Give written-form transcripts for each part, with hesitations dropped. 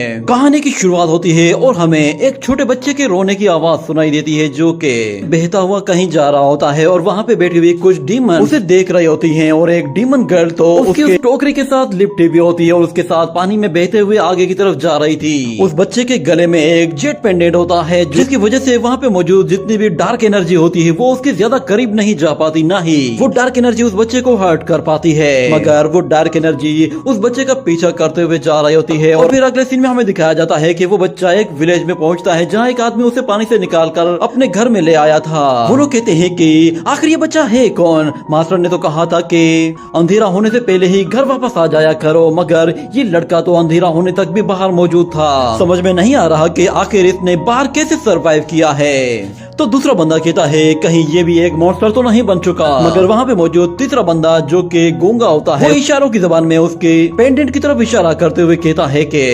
कहानी की शुरुआत होती है और हमें एक छोटे बच्चे के रोने की आवाज सुनाई देती है जो कि बहता हुआ कहीं जा रहा होता है और वहाँ पे बैठी हुई कुछ डीमन उसे देख रही होती हैं और एक डीमन गर्ल तो उसकी टोकरी के साथ लिपटी हुई होती है और उसके साथ पानी में बहते हुए आगे की तरफ जा रही थी। उस बच्चे के गले में एक जेट पेंडेंट होता है जिसकी वजह से वहाँ पे मौजूद जितनी भी डार्क एनर्जी होती है वो उसके ज्यादा करीब नहीं जा पाती, ना ही वो डार्क एनर्जी उस बच्चे को हर्ट कर पाती है। मगर वो डार्क एनर्जी उस बच्चे का पीछा करते हुए जा रही होती है और फिर अगले सीन में हमें दिखाया जाता है कि वो बच्चा एक विलेज में पहुंचता है जहां एक आदमी उसे पानी से निकालकर अपने घर में ले आया था। वो लोग कहते हैं कि आखिर ये बच्चा है कौन? मास्टर ने तो कहा था कि अंधेरा होने से पहले ही घर वापस आ जाया करो, मगर ये लड़का तो अंधेरा होने तक भी बाहर मौजूद था। समझ में नहीं आ रहा कि आखिर इसने बाहर कैसे सरवाइव किया है। तो दूसरा बंदा कहता है कहीं ये भी एक मॉन्स्टर तो नहीं बन चुका। मगर वहाँ पे मौजूद तीसरा बंदा जो कि गूंगा होता है वो इशारों की जबान में उसके पेंडेंट की तरफ इशारा करते हुए कहता है कि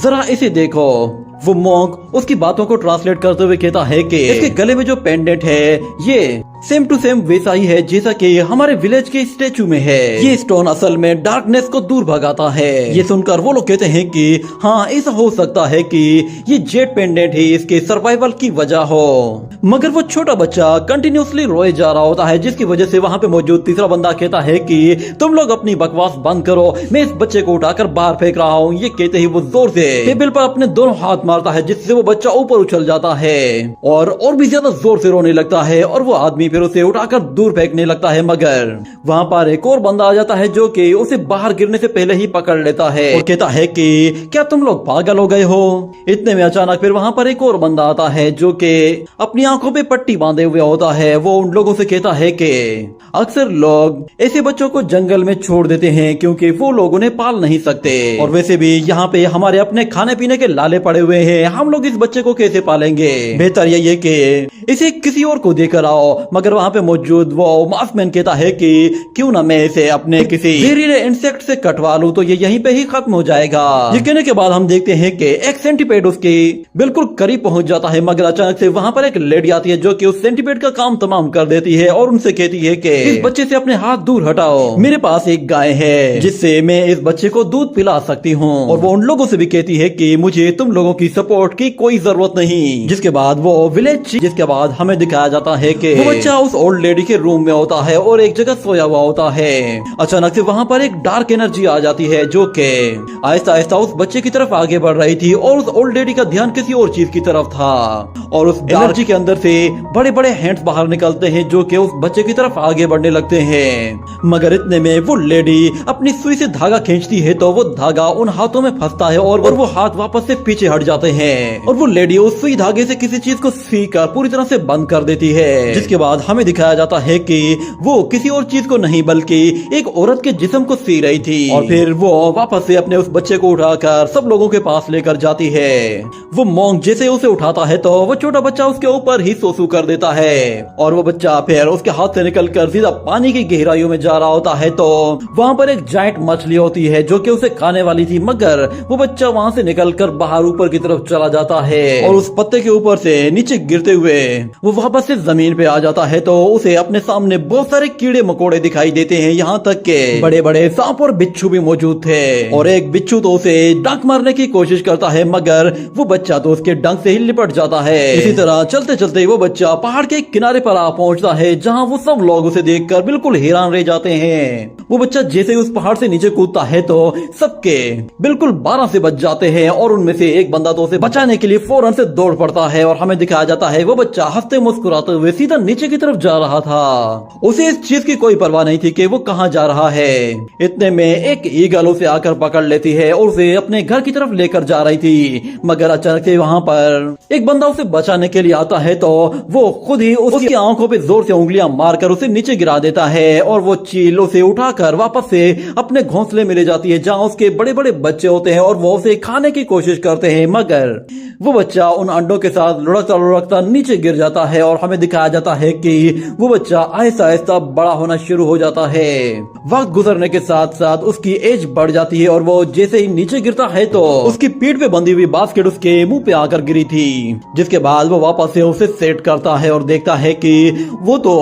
जरा इसे देखो। वो मॉन्क उसकी बातों को ट्रांसलेट करते हुए कहता है कि इसके गले में जो पेंडेंट है ये सेम टू सेम वैसा ही है जैसा कि हमारे विलेज के स्टेचू में है। ये स्टोन असल में डार्कनेस को दूर भगाता है। ये सुनकर वो लोग कहते हैं कि हाँ ऐसा हो सकता है कि ये जेट पेंडेंट ही इसके सर्वाइवल की वजह हो। मगर वो छोटा बच्चा कंटिन्यूसली रोए जा रहा होता है जिसकी वजह से वहाँ पे मौजूद तीसरा बंदा कहता है कि तुम लोग अपनी बकवास बंद करो, मैं इस बच्चे को उठाकर बाहर फेंक रहा हूँ। ये कहते ही वो जोर से टेबल पर अपने दोनों हाथ मारता है जिससे वो बच्चा ऊपर उछल जाता है और भी ज्यादा जोर से रोने लगता है और वो आदमी फिर उसे उठाकर दूर फेंकने लगता है। मगर वहाँ पर एक और बंदा आ जाता है जो कि उसे बाहर गिरने से पहले ही पकड़ लेता है और कहता है कि क्या तुम लोग पागल हो गए हो? इतने में अचानक फिर वहाँ पर एक और बंदा आता है जो कि अपनी आंखों पे पट्टी बांधे हुए होता है। वो उन लोगों से कहता है कि अक्सर लोग ऐसे बच्चों को जंगल में छोड़ देते हैं क्योंकि वो लोग उन्हें पाल नहीं सकते और वैसे भी यहाँ पे हमारे अपने खाने पीने के लाले पड़े हुए हैं, हम लोग इस बच्चे को कैसे पालेंगे? बेहतर यही है कि इसे किसी और को देकर आओ। मगर वहाँ पे मौजूद वो मास्कमैन कहता है कि क्यों ना मैं इसे अपने किसी जहरीले इंसेक्ट से कटवा लूं तो ये यहीं पे ही खत्म हो जाएगा। ये कहने के बाद हम देखते हैं कि एक सेंटीपेड उसके बिल्कुल करीब पहुंच जाता है। मगर अचानक से वहाँ पर एक लेडी आती है जो कि उस सेंटीपेड का काम तमाम कर देती है और उनसे कहती है कि इस बच्चे से अपने हाथ दूर हटाओ, मेरे पास एक गाय है जिससे मैं इस बच्चे को दूध पिला सकती हूँ। और वो उन लोगों से भी कहती है कि मुझे तुम लोगों की सपोर्ट की कोई जरूरत नहीं। जिसके बाद वो विलेज जिसके बाद हमें दिखाया जाता है कि वो बच्चा उस ओल्ड लेडी के रूम में होता है और एक जगह सोया हुआ होता है। अचानक से वहाँ पर एक डार्क एनर्जी आ जाती है जो कि आहिस्ता आहिस्ता उस बच्चे की तरफ आगे बढ़ रही थी और उस ओल्ड लेडी का ध्यान किसी और चीज की तरफ था और उस एनर्जी के अंदर से बड़े बड़े हैंड्स बाहर निकलते हैं जो कि उस बच्चे की तरफ आगे बढ़ने लगते हैं। मगर इतने में वो लेडी अपनी सुई से धागा खींचती है तो वो धागा उन हाथों में फंसता है और वो हाथ वापस से पीछे हट जाते हैं और वो लेडी उस सुई धागे से किसी चीज को सीकर पूरी तरह से बंद कर देती है। जिसके बाद हमें दिखाया जाता है कि वो किसी और चीज को नहीं बल्कि एक औरत के जिस्म को सी रही थी और फिर वो वापस से अपने उस बच्चे को उठाकर सब लोगों के पास लेकर जाती है। वो मॉन्क जैसे उसे उठाता है तो वो छोटा बच्चा उसके ऊपर ही सोसू कर देता है और वो बच्चा फिर उसके हाथ से निकलकर सीधा पानी की गहराइयों में जा रहा होता है तो वहाँ पर एक जायंट मछली होती है जो कि उसे खाने वाली थी। मगर वो बच्चा वहाँ से निकलकर बाहर ऊपर की तरफ चला जाता है और उस पत्ते के ऊपर से नीचे गिरते हुए वो वापस से जमीन पे आ जाता है तो उसे अपने सामने बहुत सारे कीड़े मकोड़े दिखाई देते हैं, यहाँ तक के बड़े बड़े सांप और बिच्छू भी मौजूद थे और एक बिच्छू तो उसे डंक मारने की कोशिश करता है मगर वो बच्चा तो उसके डंक से ही लिपट जाता है। इसी तरह चलते चलते वो बच्चा पहाड़ के किनारे पर आ पहुंचता है जहाँ वो सब लोग उसे देखकर बिल्कुल हैरान रह जाते हैं। वो बच्चा जैसे उस पहाड़ से नीचे कूदता है तो सबके बिल्कुल 12 से बच जाते हैं और उनमें से एक बंदा तो उसे बचाने के लिए फौरन से दौड़ पड़ता है और हमें दिखाया जाता है वो बच्चा हंसते मुस्कुराते हुए सीधा नीचे की तरफ जा रहा था। उसे इस चीज की कोई परवाह नहीं थी कि वो कहाँ जा रहा है। इतने में एक ईगल उसे आकर पकड़ लेती है और उसे अपने घर की तरफ लेकर जा रही थी। मगर अचानक से वहाँ पर एक बंदा उसे बचाने के लिए आता है तो वो खुद ही उसकी आंखों पे जोर से उंगलियां मारकर उसे नीचे गिरा देता है और वो चील उसे उठाकर वापस से अपने घोंसले में ले जाती है जहाँ उसके बड़े बड़े बच्चे होते हैं और वो उसे खाने की कोशिश करते हैं। मगर वो बच्चा उन अंडों के साथ लुढ़कता लुढ़कता नीचे गिर जाता है और हमें दिखाया जाता है कि वो बच्चा आहिस्ता आहिस्ता बड़ा होना शुरू हो जाता है। वक्त गुजरने के साथ साथ उसकी एज बढ़ जाती है और वो जैसे ही नीचे गिरता है तो उसकी पीठ पे बंधी हुई बास्केट उसके मुंह पे आकर गिरी थी, जिसके बाद वो वापस से उसे सेट करता है और देखता है कि वो तो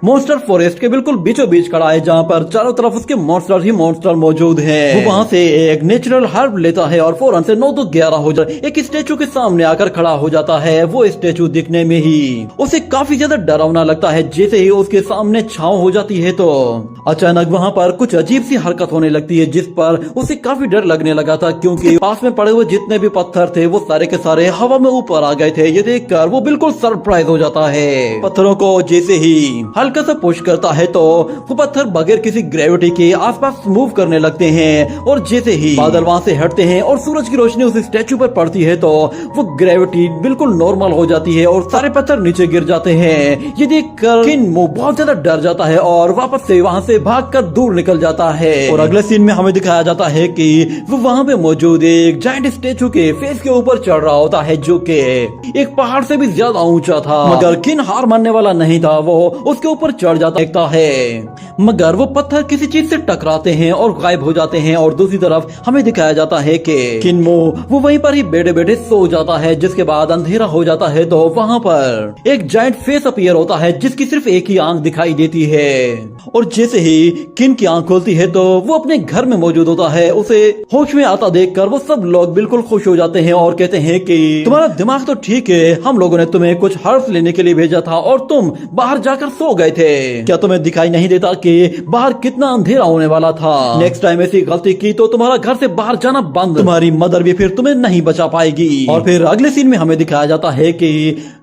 मॉन्स्टर फॉरेस्ट के बिल्कुल बीचों बीच खड़ा है, जहाँ पर चारों तरफ उसके मॉन्स्टर ही मॉन्स्टर मौजूद हैं। वो वहाँ से एक नेचुरल हर्ब लेता है और फौरन से 9 तो 11 हो जाए एक स्टेचू के सामने आकर खड़ा हो जाता है। वो स्टेचू दिखने में ही उसे काफी ज्यादा डरावना लगता है। जैसे ही उसके सामने छांव हो जाती है तो अचानक वहाँ पर कुछ अजीब सी हरकत होने लगती है, जिस पर उसे काफी डर लगने लगा था, क्योंकि पास में पड़े हुए जितने भी पत्थर थे वो सारे के सारे हवा में ऊपर आ गए थे। ये देखकर वो बिल्कुल सरप्राइज हो जाता है। पत्थरों को जैसे ही हल्का सा पुश करता है तो वो पत्थर बगैर किसी ग्रेविटी के आसपास मूव करने लगते हैं, और जैसे ही बादल वहाँ से हटते हैं और सूरज की रोशनी उस स्टैचू पर पड़ती है तो वो ग्रेविटी बिल्कुल नॉर्मल हो जाती है और सारे पत्थर नीचे गिर जाते हैं। ये देखकर किन्मो बहुत ज्यादा डर जाता है और वापस से वहाँ से भागकर दूर निकल जाता है। और अगले सीन में हमें दिखाया जाता है कि वो वहाँ पे मौजूद एक जायंट स्टैचू के फेस के ऊपर चढ़ रहा होता है, जो कि एक पहाड़ से भी ज्यादा ऊंचा था। मगर किन हार मानने वाला नहीं था, वो उसके ऊपर चढ़ जाता है, मगर वो पत्थर किसी चीज से टकराते हैं और गायब हो जाते हैं। और दूसरी तरफ हमें दिखाया जाता है कि किन्मो वो वहीं पर ही बैठे बैठे सो जाता है, जिसके बाद अंधेरा हो जाता है तो वहाँ पर एक जायंट फेस अपीयर होता है, जिसकी सिर्फ एक ही आंख दिखाई देती है। और जैसे ही किन की आंख खोलती है तो वो अपने घर में मौजूद होता है। उसे होश में आता देखकर वो सब लोग बिल्कुल खुश हो जाते हैं और कहते हैं कि तुम्हारा दिमाग तो ठीक है, हम लोगों ने तुम्हें कुछ हर्ब्स लेने के लिए भेजा था और तुम बाहर जाकर सो गए थे। क्या तुम्हें दिखाई नहीं देता कि बाहर कितना अंधेरा होने वाला था? नेक्स्ट टाइम ऐसी गलती की तो तुम्हारा घर से बाहर जाना बंद, तुम्हारी मदर भी फिर तुम्हें नहीं बचा पाएगी। और फिर अगले सीन में हमें दिखाया जाता है कि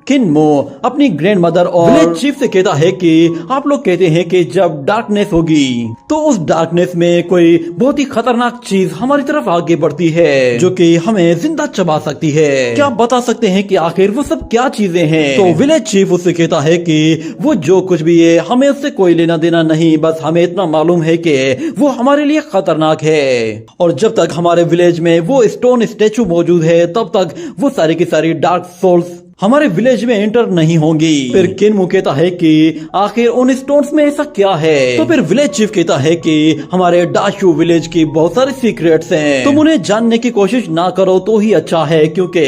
किन्मो अपनी ग्रैंड मदर और विलेज चीफ से कहता है कि आप लोग कहते हैं कि जब डार्कनेस होगी तो उस डार्कनेस में कोई बहुत ही खतरनाक चीज हमारी तरफ आगे बढ़ती है, जो कि हमें जिंदा चबा सकती है। क्या आप बता सकते हैं कि आखिर वो सब क्या चीजें हैं? तो विलेज चीफ उससे कहता है कि वो जो कुछ भी है हमें उससे कोई लेना देना नहीं, बस हमें इतना मालूम है कि वो हमारे लिए खतरनाक है और जब तक हमारे विलेज में वो स्टोन स्टेचू मौजूद है तब तक वो सारी की सारी डार्क सोल्स हमारे विलेज में एंटर नहीं होंगी। फिर किन्मो कहता है कि आखिर उन स्टोन्स में ऐसा क्या है? तो फिर विलेज चीफ कहता है कि हमारे डाशू विलेज की बहुत सारे सीक्रेट्स हैं, तुम उन्हें जानने की कोशिश ना करो तो ही अच्छा है, क्योंकि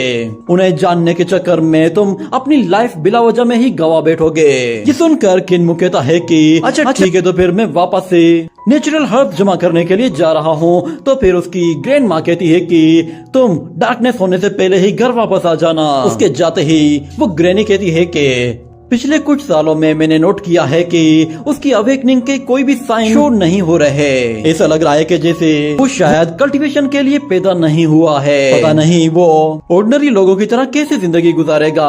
उन्हें जानने के चक्कर में तुम अपनी लाइफ बिला वजह में ही गवा बैठोगे। ये सुनकर किन्मो कहता है कि अच्छा ठीक है, तो फिर मैं वापस से नेचुरल हर्ब जमा करने के लिए जा रहा हूँ। तो फिर उसकी ग्रैंड माँ कहती है कि तुम डार्कनेस होने से पहले ही घर वापस आ जाना। उसके जाते ही वो ग्रैनी कहती है कि पिछले कुछ सालों में मैंने नोट किया है कि उसकी अवेकनिंग के कोई भी साइन शो नहीं हो रहे। ऐसा लग रहा है कि जैसे वो शायद कल्टीवेशन के लिए पैदा नहीं हुआ है। पता नहीं वो ऑर्डिनरी लोगों की तरह कैसे जिंदगी गुजारेगा।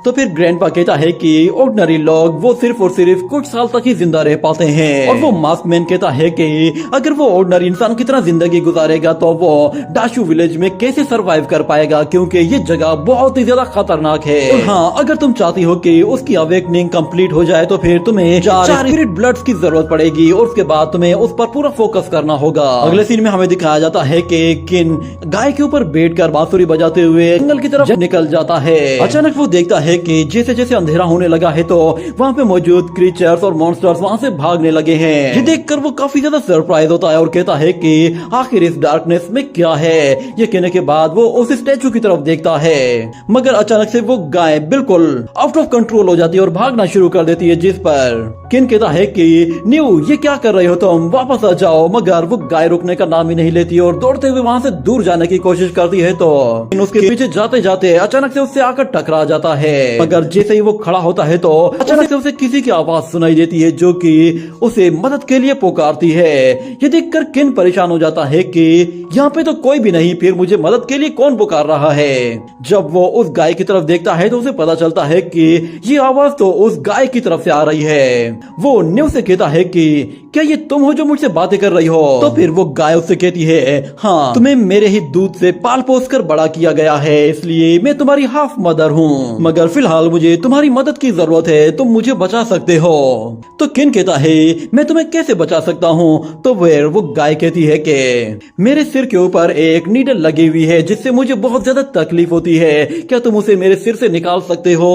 तो फिर ग्रैंडपा कहता है कि ऑर्डिनरी लोग वो सिर्फ और सिर्फ कुछ साल तक ही जिंदा रह पाते हैं। और वो मास्क मैन कहता है कि अगर वो ऑर्डिनरी इंसान की तरह जिंदगी गुजारेगा तो वो डाशू विलेज में कैसे सरवाइव कर पाएगा, क्योंकि ये जगह बहुत ही ज्यादा खतरनाक है। और हाँ, अगर तुम चाहती हो कि उसकी अवेकनिंग कंप्लीट हो जाए तो फिर तुम्हें 4 स्पिरिट ब्लड्स की जरूरत पड़ेगी और उसके बाद तुम्हें उस पर पूरा फोकस करना होगा। अगले सीन में हमें दिखाया जाता है कि किन गाय के ऊपर बैठकर बांसुरी बजाते हुए जंगल की तरफ निकल जाता है। अचानक वो देखता है कि जैसे जैसे अंधेरा होने लगा है तो वहाँ पे मौजूद क्रीचर्स और मॉन्स्टर्स वहाँ से भागने लगे हैं। ये देखकर वो काफी ज्यादा सरप्राइज होता है और कहता है कि आखिर इस डार्कनेस में क्या है। ये कहने के बाद वो उस स्टैचू की तरफ देखता है, मगर अचानक से वो गाय बिल्कुल आउट ऑफ कंट्रोल हो जाती है और भागना शुरू कर देती है, जिस पर किन कहता है कि न्यू ये क्या कर रहे हो तुम, वापस आ जाओ। मगर वो गाय रुकने का नाम ही नहीं लेती और दौड़ते हुए वहाँ से दूर जाने की कोशिश करती है। तो उसके पीछे जाते जाते अचानक से उससे आकर टकरा जाता है, मगर जैसे ही वो खड़ा होता है तो अचानक से उसे किसी की आवाज सुनाई देती है जो कि उसे मदद के लिए पुकारती है। ये देखकर किन परेशान हो जाता है कि यहाँ पे तो कोई भी नहीं, फिर मुझे मदद के लिए कौन पुकार रहा है। जब वो उस गाय की तरफ देखता है तो उसे पता चलता है कि ये आवाज तो उस गाय की तरफ से आ रही है। वो न्यू से कहता है कि क्या ये तुम हो जो मुझसे बातें कर रही हो? तो फिर वो गाय उससे कहती है हाँ, तुम्हें मेरे ही दूध से पाल पोस कर बड़ा किया गया है, इसलिए मैं तुम्हारी हाफ मदर हूँ। मगर फिलहाल मुझे तुम्हारी मदद की जरूरत है, तुम मुझे बचा सकते हो। तो किन कहता है मैं तुम्हें कैसे बचा सकता हूँ। तो फिर वो गाय कहती है कि मेरे सिर के ऊपर एक नीडल लगी हुई है जिससे मुझे बहुत ज्यादा तकलीफ होती है, क्या तुम उसे मेरे सिर से निकाल सकते हो।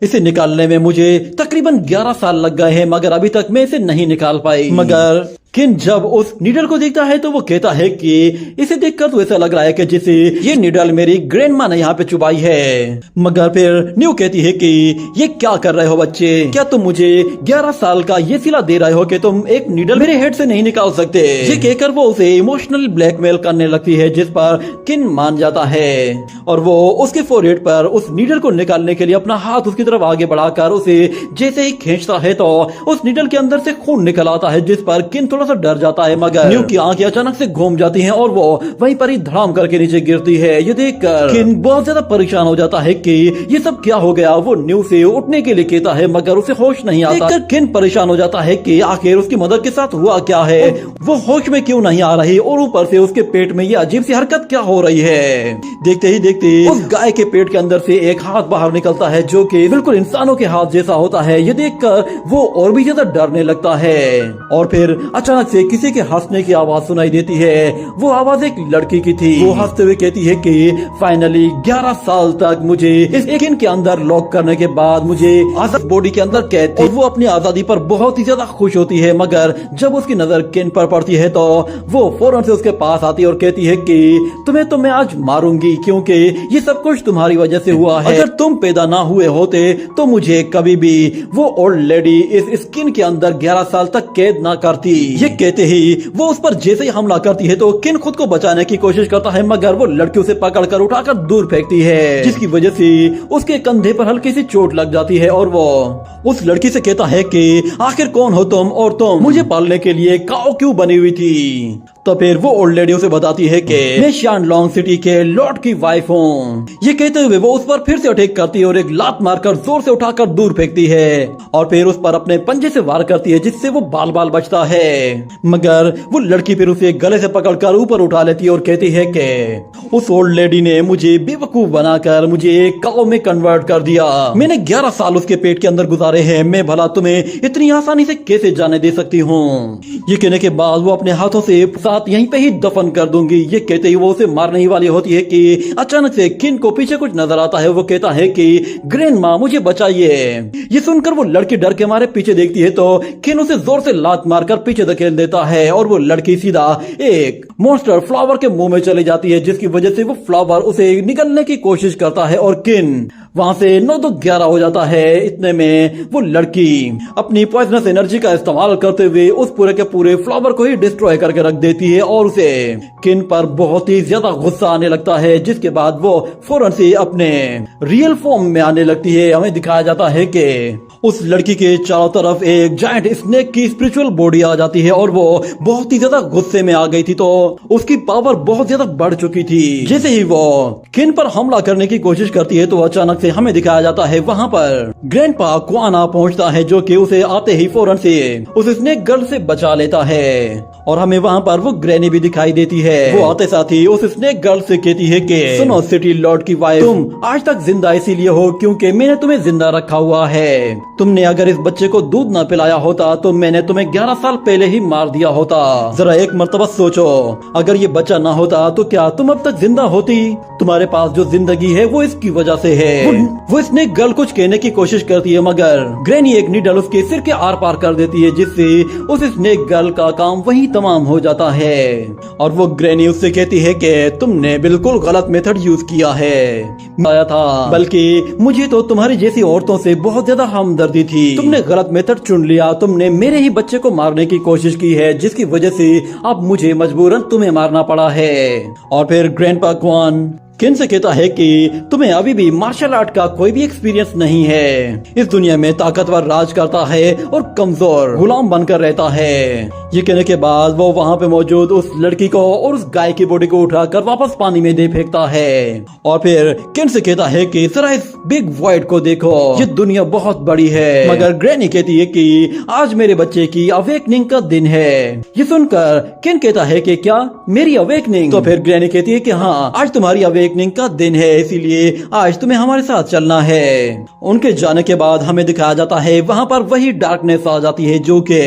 इसे निकालने में मुझे तकरीबन 11 साल लग गए हैं, मगर अभी तक मैं इसे नहीं निकाल पाई। मगर किन जब उस नीडल को देखता है तो वो कहता है कि इसे देखकर तो ऐसा लग रहा है कि जैसे ये नीडल मेरी ग्रैंडमा ने यहाँ पे चुबाई है। मगर फिर न्यू कहती है कि ये क्या कर रहे हो बच्चे, क्या तुम मुझे 11 साल का ये सिला दे रहे हो कि तुम एक नीडल मेरे हेड से नहीं निकाल सकते। ये कहकर वो उसे इमोशनल ब्लैकमेल करने लगती है, जिस पर किन मान जाता है और वो उसके फोरहेड पर उस नीडल को निकालने के लिए अपना हाथ उसकी तरफ आगे बढ़ाकर उसे जैसे ही खींचता है तो उस नीडल के अंदर से खून निकल आता है, जिस पर किन थोड़ा सा डर जाता है। मगर न्यू की आंखें अचानक से घूम जाती हैं और वो वहीं पर ही धड़ाम करके नीचे गिरती है। ये देखकर किन बहुत ज्यादा परेशान हो जाता है कि ये सब क्या हो गया। वो न्यू से उठने के लिए कहता है मगर उसे होश नहीं आता। किन परेशान हो जाता है कि आखिर उसकी मदर के साथ हुआ क्या है, वो होश में क्यों नहीं आ रही और ऊपर से उसके पेट में ये अजीब सी हरकत क्या हो रही है। देखते ही देखते उस गाय के पेट के अंदर से एक हाथ बाहर निकलता है जो कि बिल्कुल इंसानों के हाथ जैसा होता है। ये देखकर वो और भी ज्यादा डरने लगता है और फिर अचानक से किसी के हंसने की आवाज सुनाई देती है। वो आवाज एक लड़की की थी। वो हंसते हुए कहती है कि फाइनली 11 साल तक मुझे इस किन के अंदर लॉक करने के बाद मुझे आजाद बॉडी के अंदर कैद थी। और वो अपनी आजादी पर बहुत ही ज्यादा खुश होती है, मगर जब उसकी नजर किन पर पड़ती है तो वो फौरन से उसके पास आती है और कहती है कि तुम्हें तो मैं आज मारूंगी, क्योंकि ये सब कुछ तुम्हारी वजह से हुआ है। अगर तुम पैदा ना हुए होते तो मुझे कभी भी वो ओल्ड लेडी इस स्किन के अंदर 11 साल तक कैद ना करती। ये कहते ही वो उस पर जैसे ही हमला करती है तो किन खुद को बचाने की कोशिश करता है, मगर वो लड़की उसे पकड़कर उठाकर दूर फेंकती है, जिसकी वजह से उसके कंधे पर हल्की सी चोट लग जाती है। और वो उस लड़की से कहता है कि आखिर कौन हो तुम और तुम मुझे पालने के लिए काऊ क्यों बनी हुई थी। तो फिर वो ओल्ड लेडी उसे बताती है कि मैं शान लॉन्ग सिटी के लॉर्ड की वाइफ हूँ। ये कहते हुए वो उस पर फिर से अटैक करती है और एक लात मारकर जोर से उठाकर दूर फेंकती है और फिर उस पर अपने पंजे से वार करती है, जिससे वो बाल बाल बचता है। मगर वो लड़की फिर उसे गले से पकड़कर ऊपर उठा लेती है और कहती है कि उस ओल्ड लेडी ने मुझे बेवकूफ बनाकर मुझे एक काऊ में कन्वर्ट कर दिया। मैंने 11 साल उसके पेट के अंदर गुजारे हैं, मैं भला तुम्हें इतनी आसानी से कैसे जाने दे सकती हूँ। ये कहने के बाद वो अपने हाथों से यहीं पे ही दफन कर दूंगी। ये कहते ही वो उसे मारने ही वाली होती है कि अचानक से किन को पीछे कुछ नजर आता है। वो कहता है कि ग्रैंड माँ मुझे बचाइए। ये सुनकर वो लड़की डर के मारे पीछे देखती है तो किन उसे जोर से लात मारकर पीछे धकेल देता है और वो लड़की सीधा एक मॉन्स्टर फ्लावर के मुंह में चली जाती है, जिसकी वजह से वो फ्लावर उसे निगलने की कोशिश करता है और किन वहां से 9 तो 11 हो जाता है। इतने में वो लड़की अपनी पॉइजनस एनर्जी का इस्तेमाल करते हुए उस पूरे के पूरे फ्लावर को ही डिस्ट्रॉय करके रख देती है और उसे किन पर बहुत ही ज्यादा गुस्सा आने लगता है, जिसके बाद वो फौरन से अपने रियल फॉर्म में आने लगती है। हमें दिखाया जाता है कि उस लड़की के चारों तरफ एक जायंट स्नेक की स्पिरिचुअल बॉडी आ जाती है और वो बहुत ही ज्यादा गुस्से में आ गई थी, तो उसकी पावर बहुत ज्यादा बढ़ चुकी थी। जैसे ही वो किन पर हमला करने की कोशिश करती है तो अचानक से हमें दिखाया जाता है वहां पर ग्रैंडपा क्वाना पहुंचता है, जो कि उसे आते ही फौरन से उस स्नेक गर्ल से बचा लेता है और हमें वहां पर वो ग्रैनी भी दिखाई देती है। वो आते साथ ही उस स्नेक गर्ल से कहती है कि सुनो सिटी लॉर्ड की वाइफ, तुम आज तक जिंदा इसीलिए हो क्योंकि मैंने तुम्हें जिंदा रखा हुआ है। तुमने अगर इस बच्चे को दूध न पिलाया होता तो मैंने तुम्हें 11 साल पहले ही मार दिया होता। जरा एक मर्तबा सोचो, अगर ये बच्चा ना होता तो क्या तुम अब तक जिंदा होती। तुम्हारे पास जो जिंदगी है वो इसकी वजह से है। वो स्नेक गर्ल कुछ कहने की कोशिश करती है, मगर ग्रैनी एक नीडल उसके सिर के आर पार कर देती है, जिससे उस स्नेक गर्ल का काम वहीं तमाम हो जाता है। और वो ग्रैनी उससे कहती है कि तुमने बिल्कुल गलत मेथड यूज किया है आया था, बल्कि मुझे तो तुम्हारी जैसी औरतों से बहुत ज्यादा हमदर्दी थी। तुमने गलत मेथड चुन लिया, तुमने मेरे ही बच्चे को मारने की कोशिश की है, जिसकी वजह से अब मुझे मजबूरन तुम्हें मारना पड़ा है। और फिर ग्रैंडपा क्वान किन से कहता है कि तुम्हें अभी भी मार्शल आर्ट का कोई भी एक्सपीरियंस नहीं है। इस दुनिया में ताकतवर राज करता है और कमजोर गुलाम बनकर रहता है। ये कहने के बाद वो वहाँ पे मौजूद उस लड़की को और उस गाय की बॉडी को उठाकर वापस पानी में दे फेंकता है और फिर किन से कहता है कि जरा इस बिग वॉइड को देखो, ये दुनिया बहुत बड़ी है। मगर ग्रैनी कहती है कि आज मेरे बच्चे की अवेकनिंग का दिन है। ये सुनकर किन कहता है कि क्या मेरी अवेकनिंग? तो फिर ग्रैनी कहती है कि हाँ, आज तुम्हारी अवेकनिंग का दिन है, इसीलिए आज तुम्हें हमारे साथ चलना है। उनके जाने के बाद हमें दिखाया जाता है वहाँ पर वही डार्कनेस आ जाती है जो कि